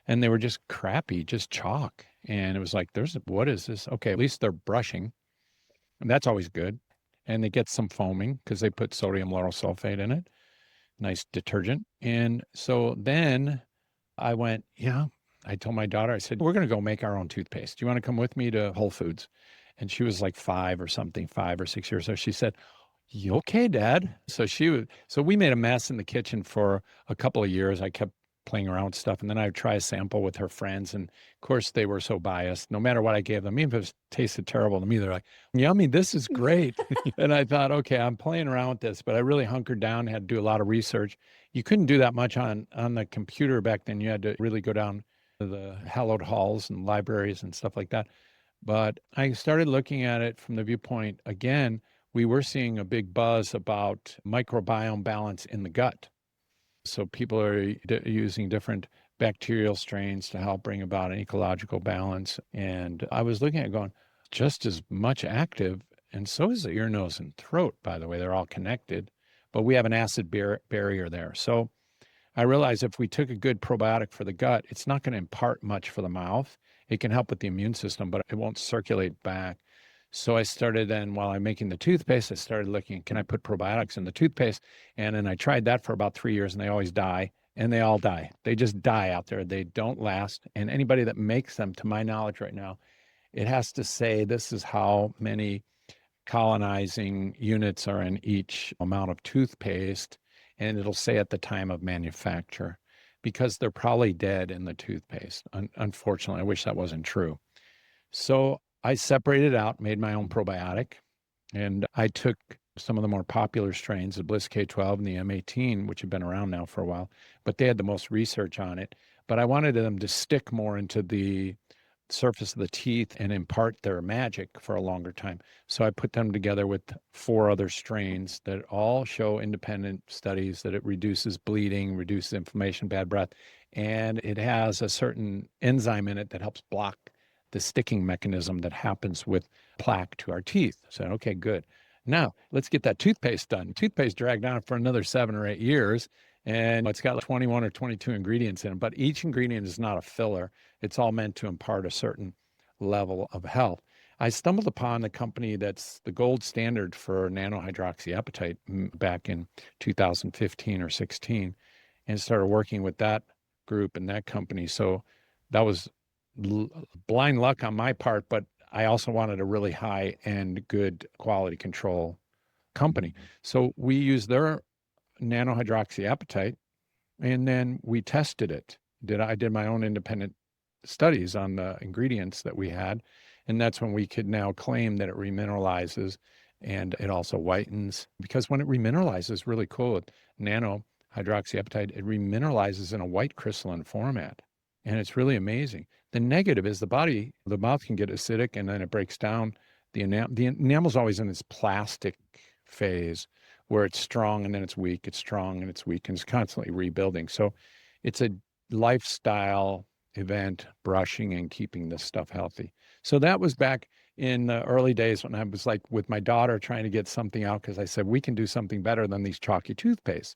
and they were just crappy, just chalk. And it was like, what is this? Okay, at least they're brushing. And that's always good. And they get some foaming because they put sodium lauryl sulfate in it. Nice detergent. And so then I went, I told my daughter, I said, we're going to go make our own toothpaste. Do you want to come with me to Whole Foods? And she was like 5 or 6 years old. So she said, "You okay, Dad?" So we made a mess in the kitchen for a couple of years. I kept playing around with stuff. And then I would try a sample with her friends. And of course, they were so biased. No matter what I gave them, even if it tasted terrible to me, they're like, "Yummy, this is great." And I thought, okay, I'm playing around with this, but I really hunkered down, had to do a lot of research. You couldn't do that much on the computer back then. You had to really go down to the hallowed halls and libraries and stuff like that. But I started looking at it from the viewpoint, again, we were seeing a big buzz about microbiome balance in the gut. So people are using different bacterial strains to help bring about an ecological balance. And I was looking at it going, just as much active, and so is the ear, nose, and throat, by the way. They're all connected, but we have an acid barrier there. So I realized if we took a good probiotic for the gut, it's not going to impart much for the mouth. It can help with the immune system, but it won't circulate back. So I started then, while I'm making the toothpaste, I started looking, can I put probiotics in the toothpaste? And then I tried that for about 3 years, and they always die, and they all die. They just die out there. They don't last. And anybody that makes them, to my knowledge right now, it has to say this is how many colonizing units are in each amount of toothpaste, and it'll say at the time of manufacture, because they're probably dead in the toothpaste. Unfortunately, I wish that wasn't true. So I separated out, made my own probiotic, and I took some of the more popular strains, the Bliss K12 and the M18, which have been around now for a while, but they had the most research on it. But I wanted them to stick more into the surface of the teeth and impart their magic for a longer time. So I put them together with 4 other strains that all show independent studies that it reduces bleeding, reduces inflammation, bad breath, and it has a certain enzyme in it that helps block the sticking mechanism that happens with plaque to our teeth. So, okay, good. Now let's get that toothpaste done. Toothpaste dragged on for another 7 or 8 years, and it's got like 21 or 22 ingredients in it, but each ingredient is not a filler. It's all meant to impart a certain level of health. I stumbled upon the company that's the gold standard for nano hydroxyapatite back in 2015 or 16, and started working with that group and that company. So that was blind luck on my part, but I also wanted a really high and good quality control company. So we used their nano hydroxyapatite, and then we tested it. I did my own independent studies on the ingredients that we had, and that's when we could now claim that it remineralizes, and it also whitens, because when it remineralizes, really cool with nano hydroxyapatite, it remineralizes in a white crystalline format, and it's really amazing. The negative is the mouth can get acidic, and then it breaks down. The enamel's always in this plastic phase where it's strong and then it's weak, it's strong and it's weak, and it's constantly rebuilding. So it's a lifestyle event, brushing and keeping this stuff healthy. So that was back in the early days when I was like with my daughter trying to get something out, because I said, we can do something better than these chalky toothpaste.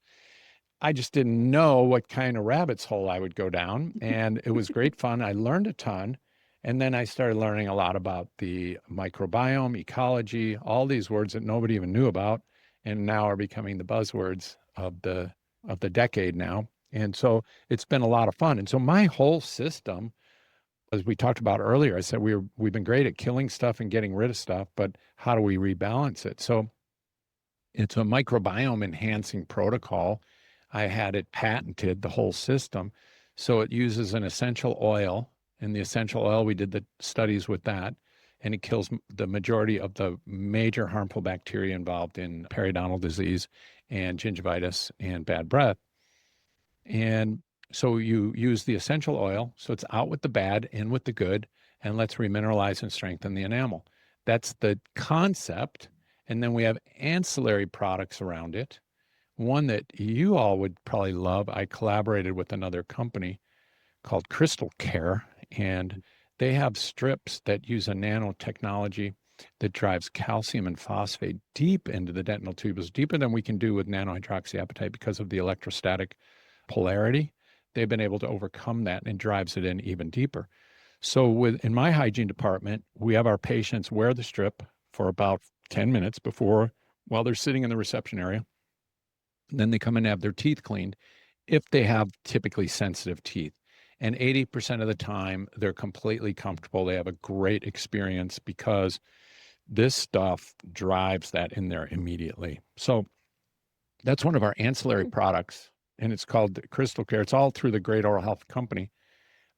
I just didn't know what kind of rabbit's hole I would go down. And it was great fun. I learned a ton. And then I started learning a lot about the microbiome, ecology, all these words that nobody even knew about, and now are becoming the buzzwords of the decade now. And so it's been a lot of fun. And so my whole system, as we talked about earlier, I said we've been great at killing stuff and getting rid of stuff, but how do we rebalance it? So It's a microbiome enhancing protocol. I had it patented, the whole system. So it uses an essential oil, and the essential oil, we did the studies with that, and it kills the majority of the major harmful bacteria involved in periodontal disease and gingivitis and bad breath. And so you use the essential oil, so it's out with the bad, in with the good, and let's remineralize and strengthen the enamel. That's the concept. And then we have ancillary products around it. One that you all would probably love, I collaborated with another company called Crystal Care, and they have strips that use a nanotechnology that drives calcium and phosphate deep into the dental tubules, deeper than we can do with nanohydroxyapatite because of the electrostatic polarity. They've been able to overcome that and drives it in even deeper. So in my hygiene department, we have our patients wear the strip for about 10 minutes while they're sitting in the reception area. And then they come and have their teeth cleaned if they have typically sensitive teeth. And 80% of the time, they're completely comfortable. They have a great experience because this stuff drives that in there immediately. So that's one of our ancillary products, and it's called Crystal Care. It's all through the Great Oral Health Company.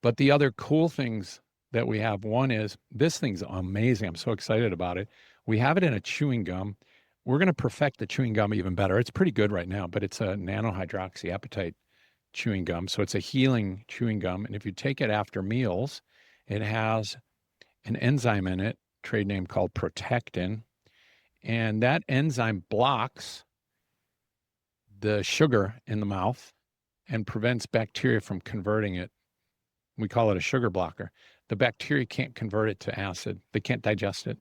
But the other cool things that we have, one is this thing's amazing. I'm so excited about it. We have it in a chewing gum. We're going to perfect the chewing gum even better. It's pretty good right now, but it's a nanohydroxyapatite chewing gum. So it's a healing chewing gum. And if you take it after meals, it has an enzyme in it, trade name called Protectin. And that enzyme blocks the sugar in the mouth and prevents bacteria from converting it. We call it a sugar blocker. The bacteria can't convert it to acid. They can't digest it.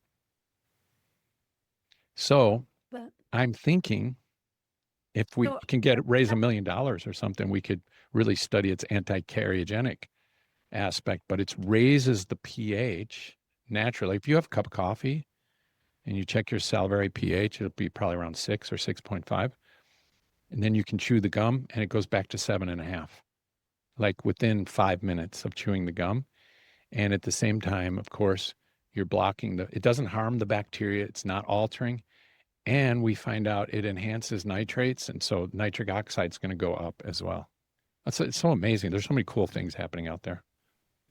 So I'm thinking if we can raise $1 million or something, we could really study its anti-cariogenic aspect, but it raises the pH naturally. If you have a cup of coffee and you check your salivary pH, it'll be probably around 6 or 6.5. And then you can chew the gum and it goes back to 7.5, like within 5 minutes of chewing the gum. And at the same time, of course, you're blocking it doesn't harm the bacteria. It's not altering. And we find out it enhances nitrates. And so nitric oxide is going to go up as well. It's so amazing. There's so many cool things happening out there.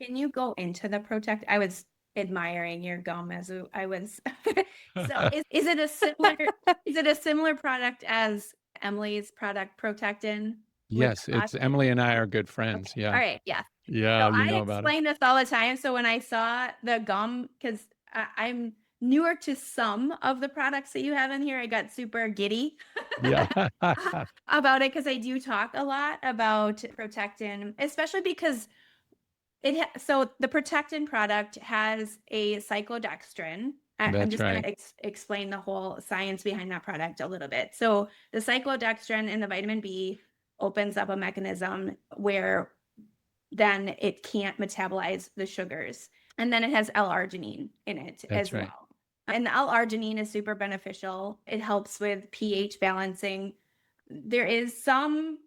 Can you go into the Protect? I was admiring your gum as I was. So is it a similar product as Emily's product Protectin? Yes, it's Emily and I are good friends. Okay. Yeah. All right. Yeah. Yeah, So you I know about it. explain this all the time. So when I saw the gum, because I'm newer to some of the products that you have in here, I got super giddy Yeah. about it because I do talk a lot about Protectin, especially because so the Protectin product has a cyclodextrin. I'm That's just going right. to explain the whole science behind that product a little bit. So the cyclodextrin in the vitamin B opens up a mechanism where then it can't metabolize the sugars. And then it has L-arginine in it That's as right. well. And the L-arginine is super beneficial. It helps with pH balancing. There is some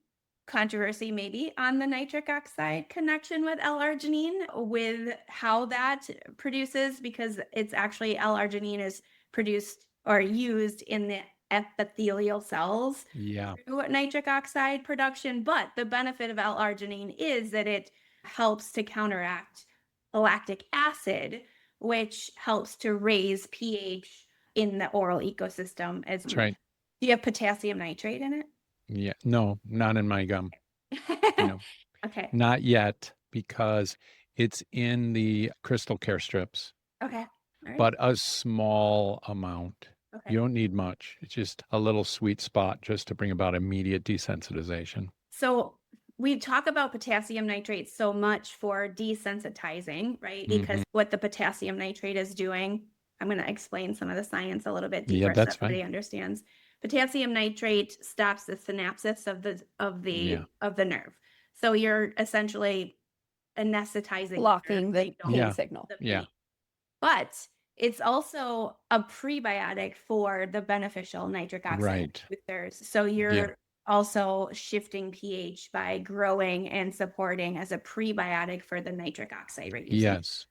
controversy maybe on the nitric oxide connection with L-arginine, with how that produces, because it's actually L-arginine is produced or used in the epithelial cells through nitric oxide production. But the benefit of L-arginine is that it helps to counteract lactic acid, which helps to raise pH in the oral ecosystem as well. Right. Do you have potassium nitrate in it? Yeah. No, not in my gum. No. Okay. Not yet, because it's in the Crystal Care strips. Okay. All right. But a small amount. Okay. You don't need much. It's just a little sweet spot just to bring about immediate desensitization. So we talk about potassium nitrate so much for desensitizing, right? Because what the potassium nitrate is doing, I'm going to explain some of the science a little bit deeper so everybody understands. Potassium nitrate stops the synapsis of the nerve. So you're essentially anesthetizing, blocking the pain signal. Yeah. But it's also a prebiotic for the beneficial nitric oxide ethers. So you're also shifting pH by growing and supporting as a prebiotic for the nitric oxide reducing. Yes.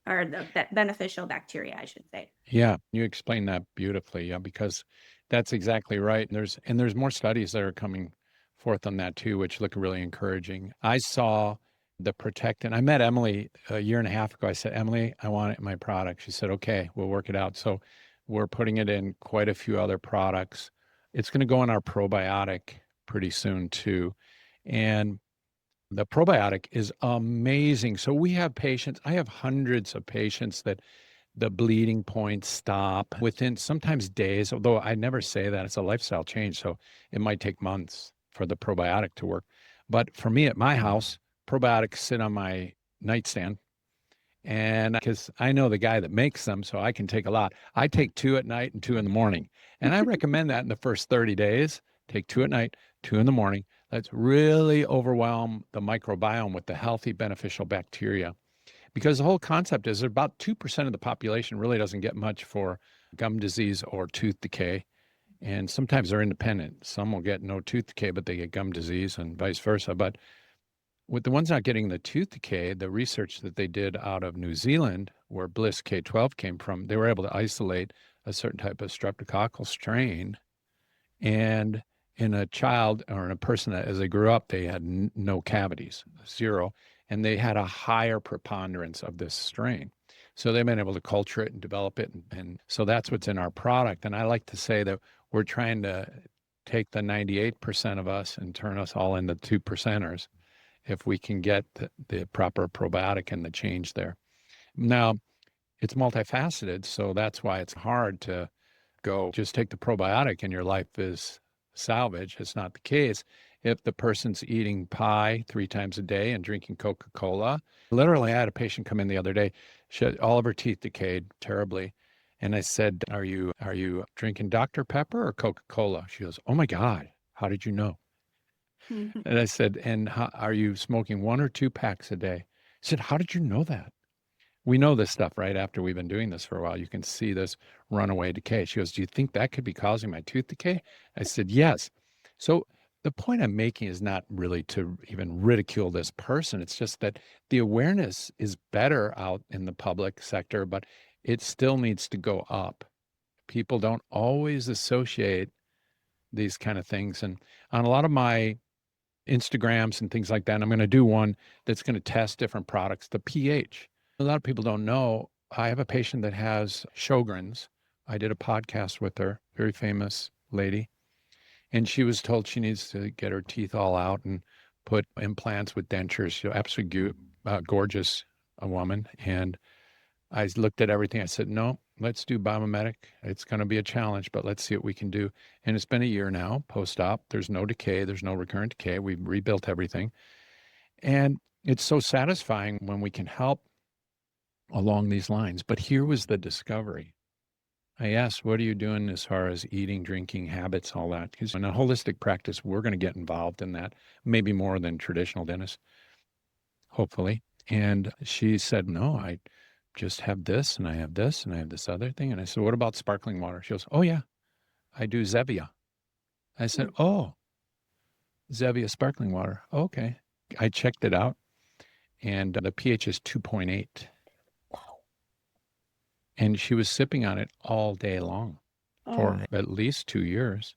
Or the beneficial bacteria, I should say. Yeah, you explained that beautifully. Yeah, because That's exactly right. And there's more studies that are coming forth on that too, which look really encouraging. I saw the Protectin. I met Emily a year and a half ago. I said, Emily, I want it in my product. She said, okay, we'll work it out. So we're putting it in quite a few other products. It's going to go in our probiotic pretty soon too. And the probiotic is amazing. So we have patients, I have hundreds of patients that the bleeding points stop within sometimes days, although I never say that. It's a lifestyle change. So it might take months for the probiotic to work. But for me at my house, probiotics sit on my nightstand. And because I know the guy that makes them, so I can take a lot. I take 2 at night and 2 in the morning. And I recommend that in the first 30 days. Take 2 at night, 2 in the morning. Let's really overwhelm the microbiome with the healthy, beneficial bacteria. Because the whole concept is about 2% of the population really doesn't get much for gum disease or tooth decay. And sometimes they're independent. Some will get no tooth decay, but they get gum disease and vice versa. But with the ones not getting the tooth decay, the research that they did out of New Zealand, where Bliss K12 came from, they were able to isolate a certain type of streptococcal strain. And in a child or in a person that as they grew up, they had no cavities, 0, and they had a higher preponderance of this strain. So they've been able to culture it and develop it. And so that's what's in our product. And I like to say that we're trying to take the 98% of us and turn us all into 2%ers if we can get the proper probiotic and the change there. Now, it's multifaceted, so that's why it's hard to go just take the probiotic and your life is salvage. It's not the case. If the person's eating pie 3 times a day and drinking Coca-Cola, literally, I had a patient come in the other day. All of her teeth decayed terribly. And I said, are you drinking Dr. Pepper or Coca-Cola? She goes, oh my God, how did you know? And I said, and are you smoking 1 or 2 packs a day? She said, how did you know that? We know this stuff, right? After we've been doing this for a while, you can see this runaway decay. She goes, do you think that could be causing my tooth decay? I said, yes. So the point I'm making is not really to even ridicule this person. It's just that the awareness is better out in the public sector, but it still needs to go up. People don't always associate these kind of things. And on a lot of my Instagrams and things like that, I'm going to do one that's going to test different products, the pH. A lot of people don't know. I have a patient that has Sjogren's. I did a podcast with her, very famous lady, and she was told she needs to get her teeth all out and put implants with dentures. She's absolutely gorgeous, a woman. And I looked at everything. I said, no, let's do biomimetic. It's going to be a challenge, but let's see what we can do. And it's been a year now, post-op. There's no decay. There's no recurrent decay. We've rebuilt everything. And it's so satisfying when we can help along these lines. But here was the discovery. I asked, what are you doing as far as eating, drinking habits, all that? Because in a holistic practice, we're going to get involved in that, maybe more than traditional dentists, hopefully. And she said, no, I just have this and I have this and I have this other thing. And I said, what about sparkling water? She goes, oh yeah, I do Zevia. I said, oh, Zevia sparkling water. Okay. I checked it out and the pH is 2.8. And she was sipping on it all day long for at least 2 years.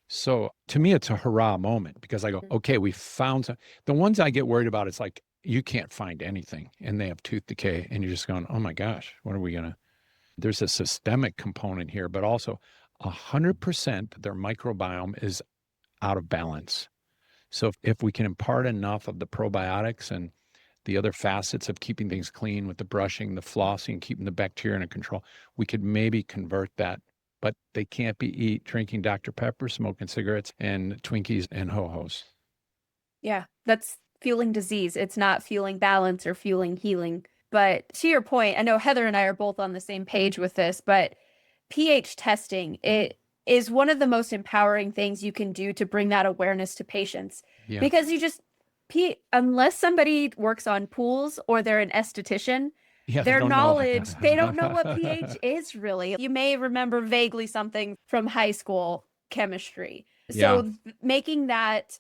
So to me, it's a hurrah moment because I go, okay, we found some. The ones I get worried about, it's like, you can't find anything and they have tooth decay and you're just going, oh my gosh, what are we going to, there's a systemic component here, but also 100% their microbiome is out of balance. So if we can impart enough of the probiotics and the other facets of keeping things clean with the brushing, the flossing, keeping the bacteria under control, we could maybe convert that. But they can't be drinking Dr. Pepper, smoking cigarettes, and Twinkies and ho-hos. Yeah, that's fueling disease. It's not fueling balance or fueling healing. But to your point, I know Heather and I are both on the same page with this, but pH testing, it is one of the most empowering things you can do to bring that awareness to patients. Yeah. Because unless somebody works on pools or they're an esthetician, their knowledge, they don't know what pH is really. You may remember vaguely something from high school chemistry. So making that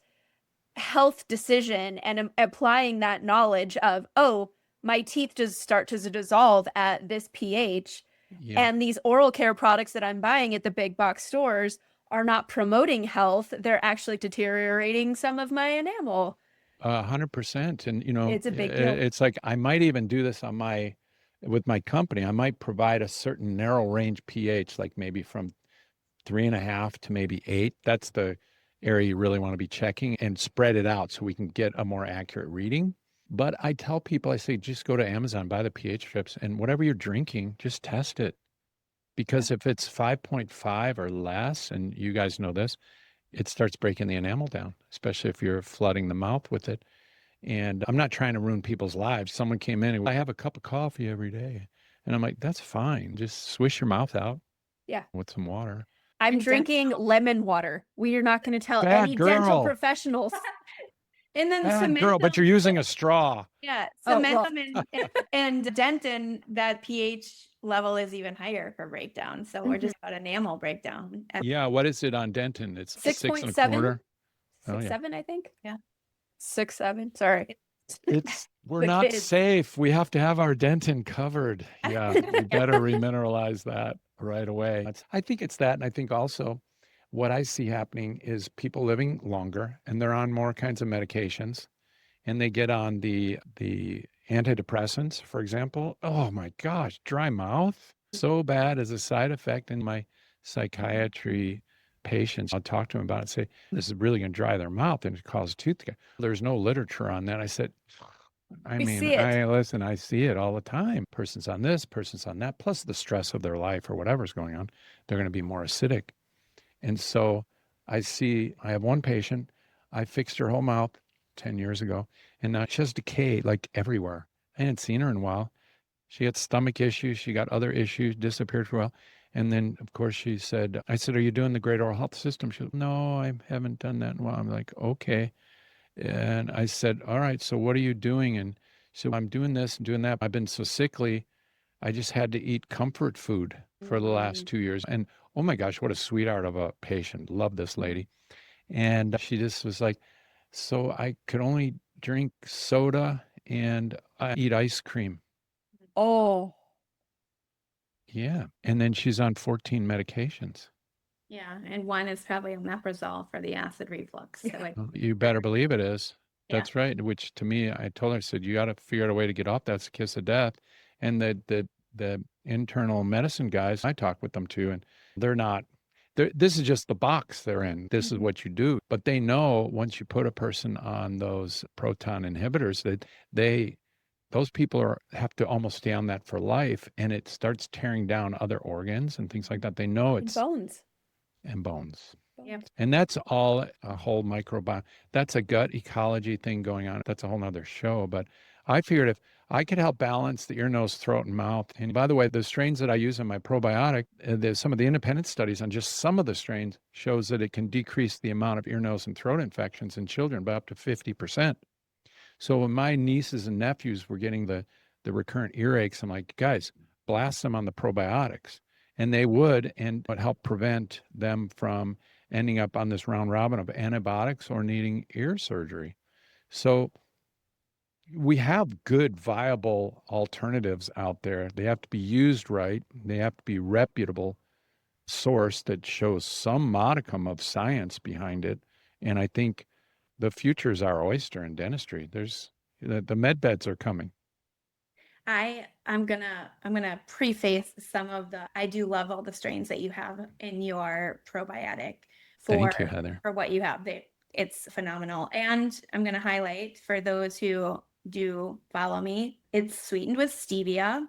health decision and applying that knowledge of, oh, my teeth just start to dissolve at this pH, Yeah. And these oral care products that I'm buying at the big box stores are not promoting health. They're actually deteriorating some of my enamel. 100%. And, It's a big deal. it's like I might even do this with my company. I might provide a certain narrow range pH, like maybe from 3.5 to maybe 8. That's the area you really want to be checking, and spread it out so we can get a more accurate reading. But I tell people, I say, just go to Amazon, buy the pH strips, and whatever you're drinking, just test it. Because if it's 5.5 or less, and you guys know this, it starts breaking the enamel down, especially if you're flooding the mouth with it. And I'm not trying to ruin people's lives. Someone came in and I have a cup of coffee every day. And I'm like, that's fine. Just swish your mouth out Yeah. with some water. I'm And drinking lemon water. We are not going to tell Bad any dental girl. professionals. And then Bad cement girl, but them. you're using a straw. Yeah, Oh, cement well. them and dentin, that pH level is even higher for breakdown. So we're just about enamel breakdown. Yeah, what is it on Denton? It's 6.7? 6.25. Oh, yeah. 6.7, I think. Yeah. 6.7. Sorry. We're The not kids. safe. We have to have our Denton covered. Yeah, you better remineralize that right away. I think it's that. And I think also what I see happening is people living longer and they're on more kinds of medications, and they get on the antidepressants, for example. Oh my gosh, dry mouth. So bad as a side effect. In my psychiatry patients, I'll talk to them about it, say, this is really going to dry their mouth and cause tooth decay. There's no literature on that. I said, We see it. I see it all the time. Person's on this, person's on that, plus the stress of their life or whatever's going on, they're going to be more acidic. And so I have one patient, I fixed her whole mouth 10 years ago, and now she has decay like everywhere. I hadn't seen her in a while. She had stomach issues. She got other issues, disappeared for a while. And then, of course, I said, are you doing the Great Oral Health System? She said, no, I haven't done that in a while. I'm like, okay. And I said, all right, so what are you doing? And she said, I'm doing this and doing that. I've been so sickly, I just had to eat comfort food for the last 2 years. And oh my gosh, what a sweetheart of a patient. Love this lady. And she just was like, so I could only drink soda and I eat ice cream. Oh. Yeah. And then she's on 14 medications. Yeah, and one is probably omeprazole for the acid reflux. So it, You better believe it is. Yeah. That's right. Which to me, I told her, I said, you got to figure out a way to get off. That's a kiss of death. And the internal medicine guys, I talk with them too, and they're not, this is just the box they're in. This is what you do. But they know once you put a person on those proton inhibitors that those people have to almost stay on that for life, and it starts tearing down other organs and things like that. They know And it's bones. and bones. Yep. And that's all a whole microbiome. That's a gut ecology thing going on. That's a whole nother show. But I figured if I could help balance the ear, nose, throat, and mouth. And by the way, the strains that I use in my probiotic, there's some of the independent studies on just some of the strains shows that it can decrease the amount of ear, nose, and throat infections in children by up to 50%. So when my nieces and nephews were getting the recurrent earaches, I'm like, guys, blast them on the probiotics. And they would, and would help prevent them from ending up on this round robin of antibiotics or needing ear surgery. So we have good, viable alternatives out there. They have to be used right. They have to be reputable source that shows some modicum of science behind it. And I think the future is our oyster in dentistry. There's the med beds are coming. I'm gonna preface some of I do love all the strains that you have in your probiotic Thank you, Heather. for what you have. It's phenomenal. And I'm gonna highlight for those who do follow me, it's sweetened with stevia,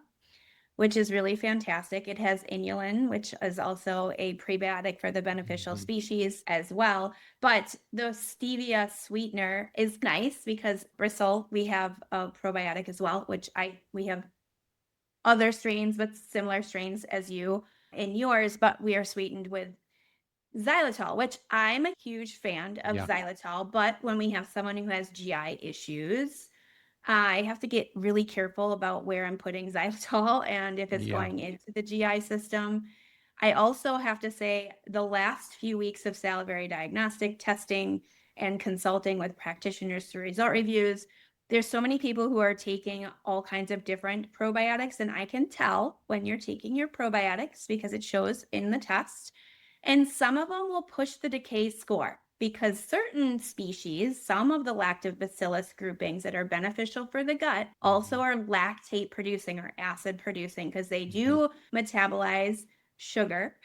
which is really fantastic. It has inulin, which is also a prebiotic for the beneficial species as well. But the stevia sweetener is nice because Bristle, we have a probiotic as well, which we have other strains, but similar strains as you in yours, but we are sweetened with xylitol, which I'm a huge fan of xylitol. But when we have someone who has GI issues, I have to get really careful about where I'm putting xylitol and if it's going into the GI system. I also have to say the last few weeks of salivary diagnostic testing and consulting with practitioners through result reviews, There's so many people who are taking all kinds of different probiotics, and I can tell when you're taking your probiotics because it shows in the test. And some of them will push the decay score because certain species, some of the lactobacillus groupings that are beneficial for the gut, also are lactate producing or acid producing because they do metabolize sugar.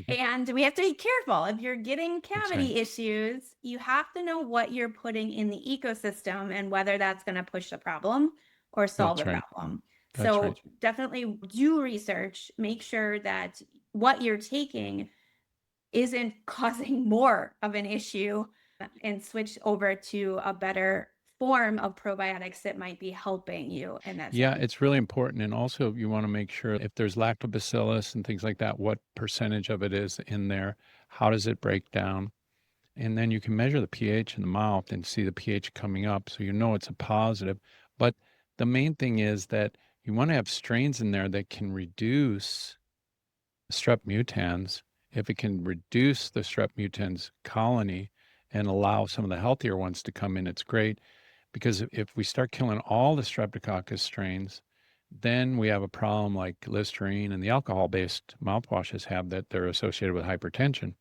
And we have to be careful. If you're getting cavity issues, you have to know what you're putting in the ecosystem and whether that's going to push the problem or solve the problem. So definitely do research, make sure that what you're taking isn't causing more of an issue, and switch over to a better form of probiotics that might be helping you in that Yeah, sense. it's really important. And also, you want to make sure if there's lactobacillus and things like that, what percentage of it is in there? How does it break down? And then you can measure the pH in the mouth and see the pH coming up, so you know it's a positive. But the main thing is that you want to have strains in there that can reduce strep mutans. If it can reduce the strep mutans colony and allow some of the healthier ones to come in, it's great. Because if we start killing all the streptococcus strains, then we have a problem like Listerine and the alcohol-based mouthwashes have, that they're associated with hypertension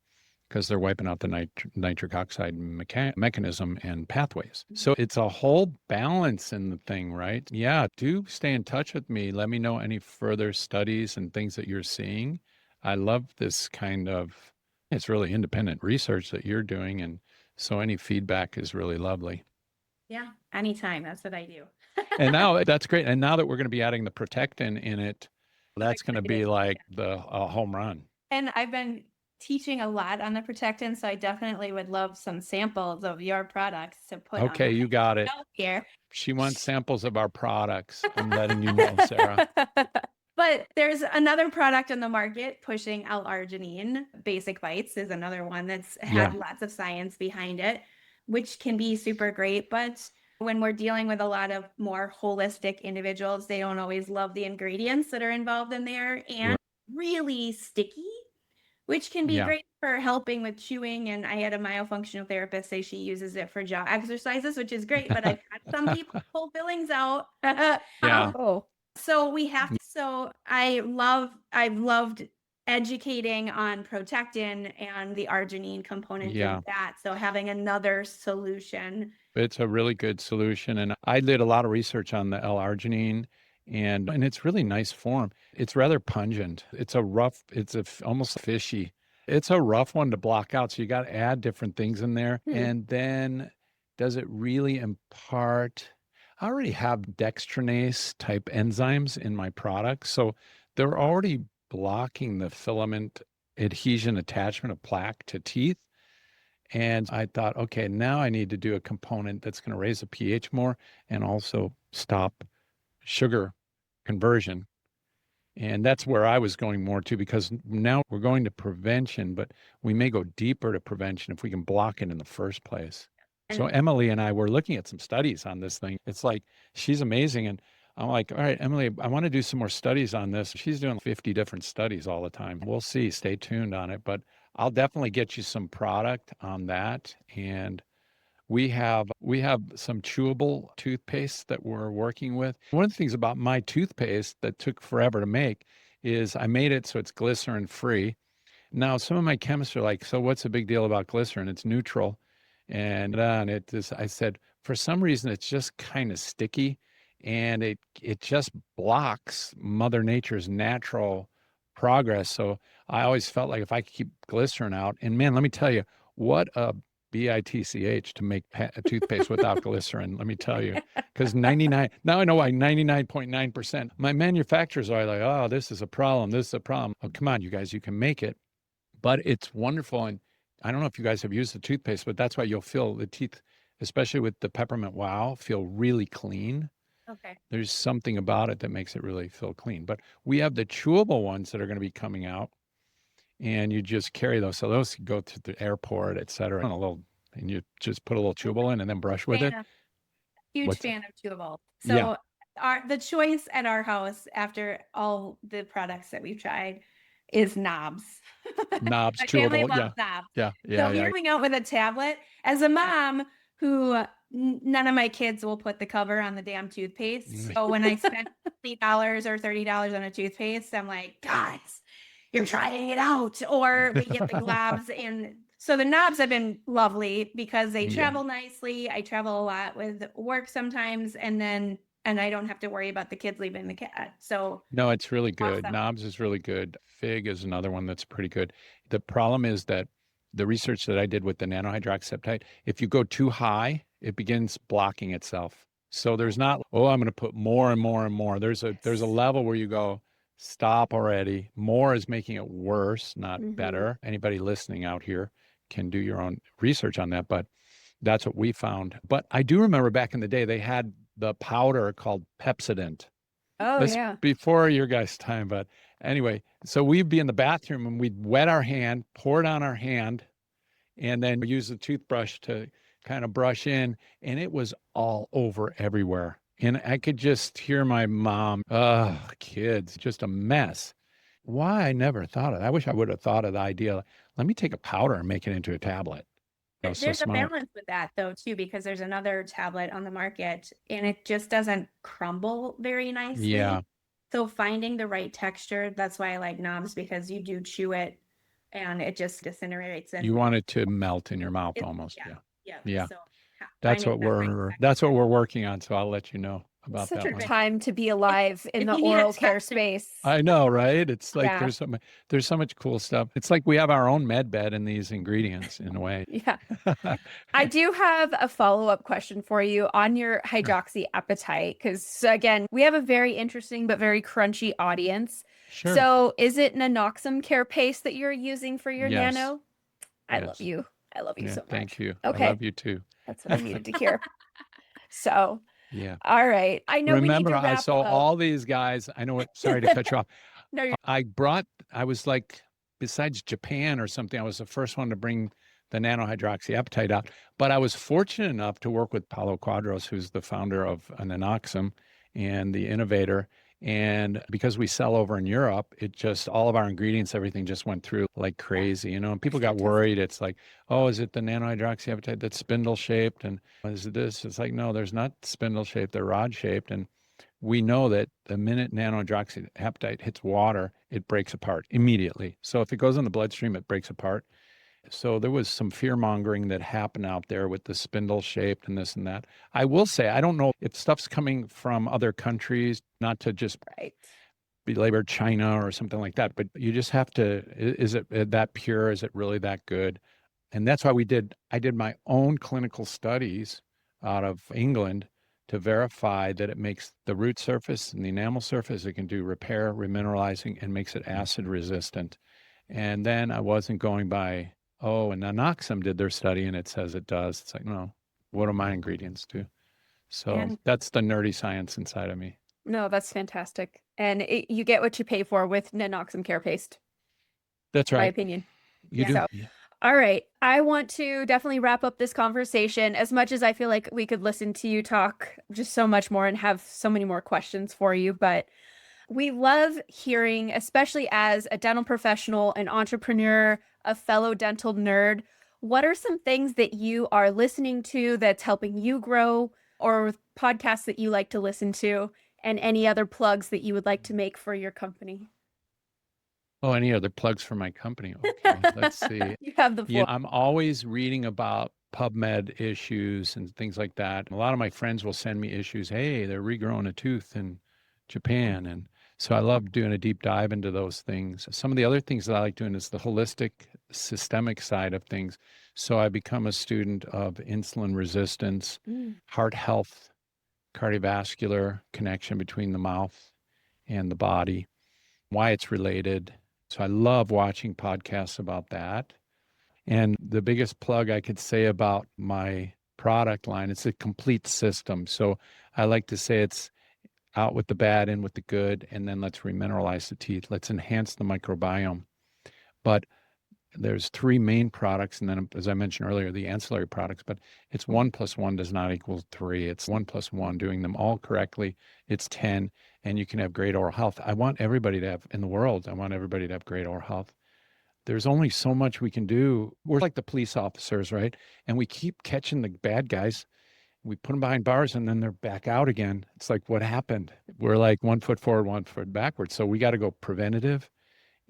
because they're wiping out the nitric oxide mechanism and pathways. So it's a whole balance in the thing, right? Yeah, do stay in touch with me. Let me know any further studies and things that you're seeing. I love this kind of, it's really independent research that you're doing. And so any feedback is really lovely. Yeah, anytime. That's what I do. And now that's great. And now that we're going to be adding the Protectin in it, that's going to be excited. like the home run. And I've been teaching a lot on the Protectin, so I definitely would love some samples of your products to put on Okay, you got it. here. She wants samples of our products. I'm letting you know, Sarah. But there's another product on the market pushing L-arginine. Basic Bites is another one that's had lots of science behind it, which can be super great. But when we're dealing with a lot of more holistic individuals, they don't always love the ingredients that are involved in there, and really sticky, which can be great for helping with chewing. And I had a myofunctional therapist say she uses it for jaw exercises, which is great, but I've had some people pull fillings out. Oh, So we have to, so I've loved educating on Protectin and the arginine component of that. So having another solution. It's a really good solution. And I did a lot of research on the L-arginine, and it's really nice form. It's rather pungent. It's a rough, almost fishy. It's a rough one to block out. So you got to add different things in there. And then does it really impart? I already have dextranase type enzymes in my products. So they're already blocking the filament adhesion attachment of plaque to teeth. And I thought, okay, now I need to do a component that's going to raise the pH more and also stop sugar conversion. And that's where I was going more to, because now we're going to prevention, but we may go deeper to prevention if we can block it in the first place. So Emily and I were looking at some studies on this thing. It's like, she's amazing. And I'm like, all right, Emily, I want to do some more studies on this. She's doing 50 different studies all the time. We'll see. Stay tuned on it. But I'll definitely get you some product on that. And we have some chewable toothpaste that we're working with. One of the things about my toothpaste that took forever to make is I made it so it's glycerin free. Now, some of my chemists are like, so what's the big deal about glycerin? It's neutral. And I said, for some reason, it's just kind of sticky, and it just blocks Mother Nature's natural progress. So I always felt like if I could keep glycerin out, and man, let me tell you, what a BITCH to make toothpaste without glycerin. Let me tell you, because now I know why 99.9%. My manufacturers are like, oh, this is a problem. This is a problem. Oh, come on, you guys, you can make it. But it's wonderful. And I don't know if you guys have used the toothpaste, but that's why you'll feel the teeth, especially with the Peppermint Wow, feel really clean. Okay. There's something about it that makes it really feel clean. But we have the chewable ones that are going to be coming out, and you just carry those. So those go to the airport, et cetera, and you just put a little chewable in and then brush with it. Huge fan of chewable. So the choice at our house after all the products that we've tried is knobs. Knobs, My chewable. family loves knobs. Yeah. So hearing out with a tablet, as a mom who none of my kids will put the cover on the damn toothpaste. Mm. So when I spend $20 or $30 on a toothpaste, I'm like, guys, you're trying it out. Or we get the globs. And so the knobs have been lovely because they Yeah. travel nicely. I travel a lot with work sometimes, and I don't have to worry about the kids leaving the cat. So No, it's really good. awesome. Knobs is really good. Fig is another one that's pretty good. The problem is that the research that I did with the nano hydroxyapatite, if you go too high, it begins blocking itself. So there's not, oh, I'm going to put more and more and more. There's a Yes. level where you go, stop already. More is making it worse, not Mhm. better. Anybody listening out here can do your own research on that, but that's what we found. But I do remember back in the day, they had the powder called Pepsodent. Oh, This yeah. before your guys' time, but anyway, so we'd be in the bathroom and we'd wet our hand, pour it on our hand, and then use the toothbrush to kind of brush in, and it was all over everywhere. And I could just hear my mom, oh, kids, just a mess. Why I never thought of that. I wish I would have thought of the idea. Let me take a powder and make it into a tablet. That was so There's a smart. balance with that though too, because there's another tablet on the market and it just doesn't crumble very nicely. Yeah. So finding the right texture, that's why I like knobs, because you do chew it and it just disintegrates and You want it to melt in your mouth it, almost. yeah, Yeah. yeah. Yeah. So That's finding what that right that's what texture. we're working on. So I'll let you know about Such that a one. time to be alive in If the you need a oral care texture, space. I know, right? It's like Yeah. there's so much cool stuff. It's like we have our own med bed in these ingredients in a way. Yeah. I do have a follow-up question for you on your Sure. hydroxyapatite, because again, we have a very interesting but very crunchy audience. Sure. So is it nanoxum care paste that you're using for your Yes. nano? I love Yes. you. I love you Yeah. so much. Thank you. I Okay. love you too. That's what I needed to hear. So, Yeah. all right. I know we need Remember, to I wrap saw up. all these guys. I know what, sorry to cut you off. No, you're I was like, besides Japan or something, I was the first one to bring the nanohydroxyapatite out. But I was fortunate enough to work with Paulo Quadros, who's the founder of Nanoxum and the innovator. And because we sell over in Europe, it just, all of our ingredients, everything just went through like crazy, and people got worried. It's like, oh, is it the nanohydroxyapatite that's spindle shaped? And is it this? It's like, no, there's not spindle shaped, they're rod shaped. And we know that the minute nanohydroxyapatite hits water, it breaks apart immediately. So if it goes in the bloodstream, it breaks apart. So there was some fear mongering that happened out there with the spindle shaped and this and that. I will say, I don't know if stuff's coming from other countries, not to just right. belabor China or something like that, but you just have to, is it that pure? Is it really that good? And that's why I did my own clinical studies out of England to verify that it makes the root surface and the enamel surface, it can do repair, remineralizing, and makes it acid resistant. And then I wasn't going by, oh, and Nanoxum did their study and it says it does. It's like, no, what do my ingredients do? So And that's the nerdy science inside of me. No, that's fantastic. And you get what you pay for with nanoxum care paste, That's my right. opinion. You Yeah. do. So, Yeah. all right. I want to definitely wrap up this conversation. As much as I feel like we could listen to you talk just so much more and have so many more questions for you, but we love hearing, especially as a dental professional, an entrepreneur, a fellow dental nerd, what are some things that you are listening to that's helping you grow, or podcasts that you like to listen to, and any other plugs that you would like to make for your company? Oh, any other plugs for my company? Okay, let's see. You have the floor. I'm always reading about PubMed issues and things like that. A lot of my friends will send me issues. Hey, they're regrowing a tooth in Japan. And so I love doing a deep dive into those things. Some of the other things that I like doing is the holistic, systemic side of things. So I become a student of insulin resistance, heart health, cardiovascular connection between the mouth and the body, why it's related. So I love watching podcasts about that. And the biggest plug I could say about my product line, it's a complete system. So I like to say it's out with the bad, in with the good, and then let's remineralize the teeth. Let's enhance the microbiome. But there's three main products, and then, as I mentioned earlier, the ancillary products, but it's 1+1 does not equal 3. It's 1+1, doing them all correctly. It's 10, and you can have great oral health. I want everybody to have, in the world, I want everybody to have great oral health. There's only so much we can do. We're like the police officers, right? And we keep catching the bad guys. We put them behind bars and then they're back out again. It's like, what happened? We're like 1 foot forward, 1 foot backwards. So we got to go preventative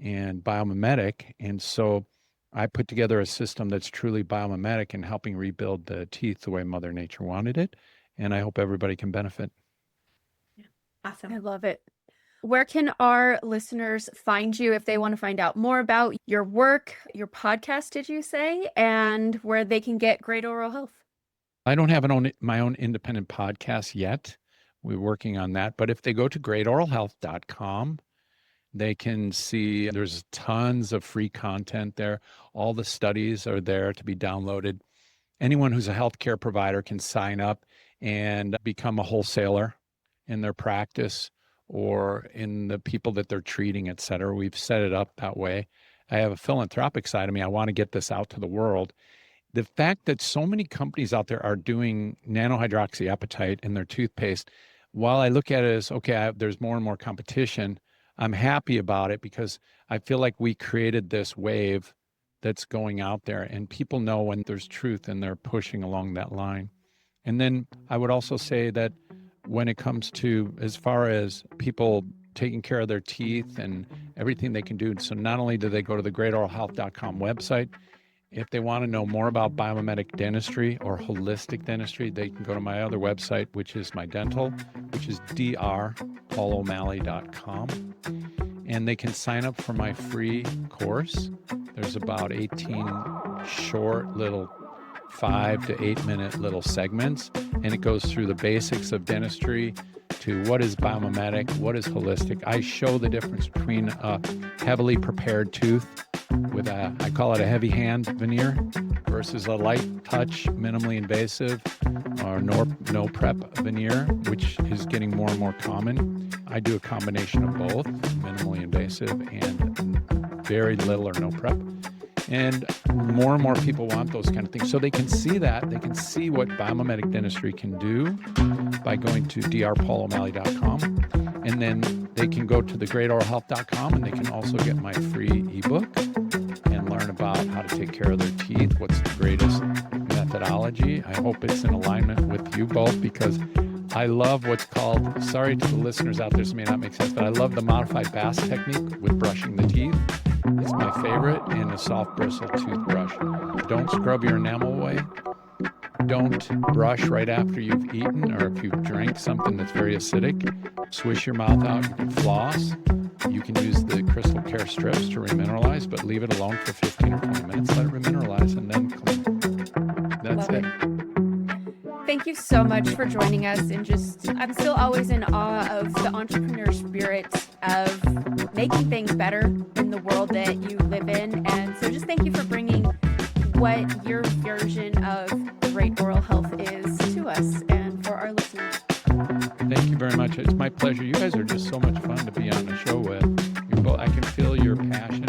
and biomimetic. And so I put together a system that's truly biomimetic and helping rebuild the teeth the way Mother Nature wanted it. And I hope everybody can benefit. Awesome. I love it. Where can our listeners find you if they want to find out more about your work, your podcast, did you say, and where they can get great oral health? I don't have my own independent podcast yet. We're working on that. But if they go to greatoralhealth.com, they can see there's tons of free content there. All the studies are there to be downloaded. Anyone who's a healthcare provider can sign up and become a wholesaler in their practice or in the people that they're treating, et cetera. We've set it up that way. I have a philanthropic side of me. I want to get this out to the world. The fact that so many companies out there are doing nano hydroxyapatite in their toothpaste, while I look at it as, okay, there's more and more competition, I'm happy about it because I feel like we created this wave that's going out there and people know when there's truth and they're pushing along that line. And then I would also say that when it comes to as far as people taking care of their teeth and everything they can do, so not only do they go to the greatoralhealth.com website, if they want to know more about biomimetic dentistry or holistic dentistry, they can go to my other website, which is my dental, which is drpaulomalley.com. And they can sign up for my free course. There's about 18 short little 5 to 8 minute little segments. And it goes through the basics of dentistry to what is biomimetic, what is holistic. I show the difference between a heavily prepared tooth with I call it a heavy hand veneer versus a light touch, minimally invasive or no prep veneer, which is getting more and more common. I do a combination of both, minimally invasive and very little or no prep. And more people want those kind of things. So they can see that. They can see what biomimetic dentistry can do by going to drpaulomalley.com. And then they can go to the greatoralhealth.com and they can also get my free ebook and learn about how to take care of their teeth, what's the greatest methodology. I hope it's in alignment with you both because I love what's called, sorry to the listeners out there, this may not make sense, but I love the modified Bass technique with brushing the teeth. It's my favorite, and a soft bristle toothbrush. Don't scrub your enamel away. Don't brush right after you've eaten or if you've drank something that's very acidic. Swish your mouth out. You can floss. You can use the crystal care strips to remineralize, but leave it alone for 15 or 20 minutes. Let it remineralize and then clean. That's it. Thank you so much for joining us. And I'm still always in awe of the entrepreneur spirit of making things better in the world that you live in. And so just thank you for bringing what your version of great oral health is to us and for our listeners. Thank you very much. It's my pleasure. You guys are just so much fun to be on the show with. I can feel your passion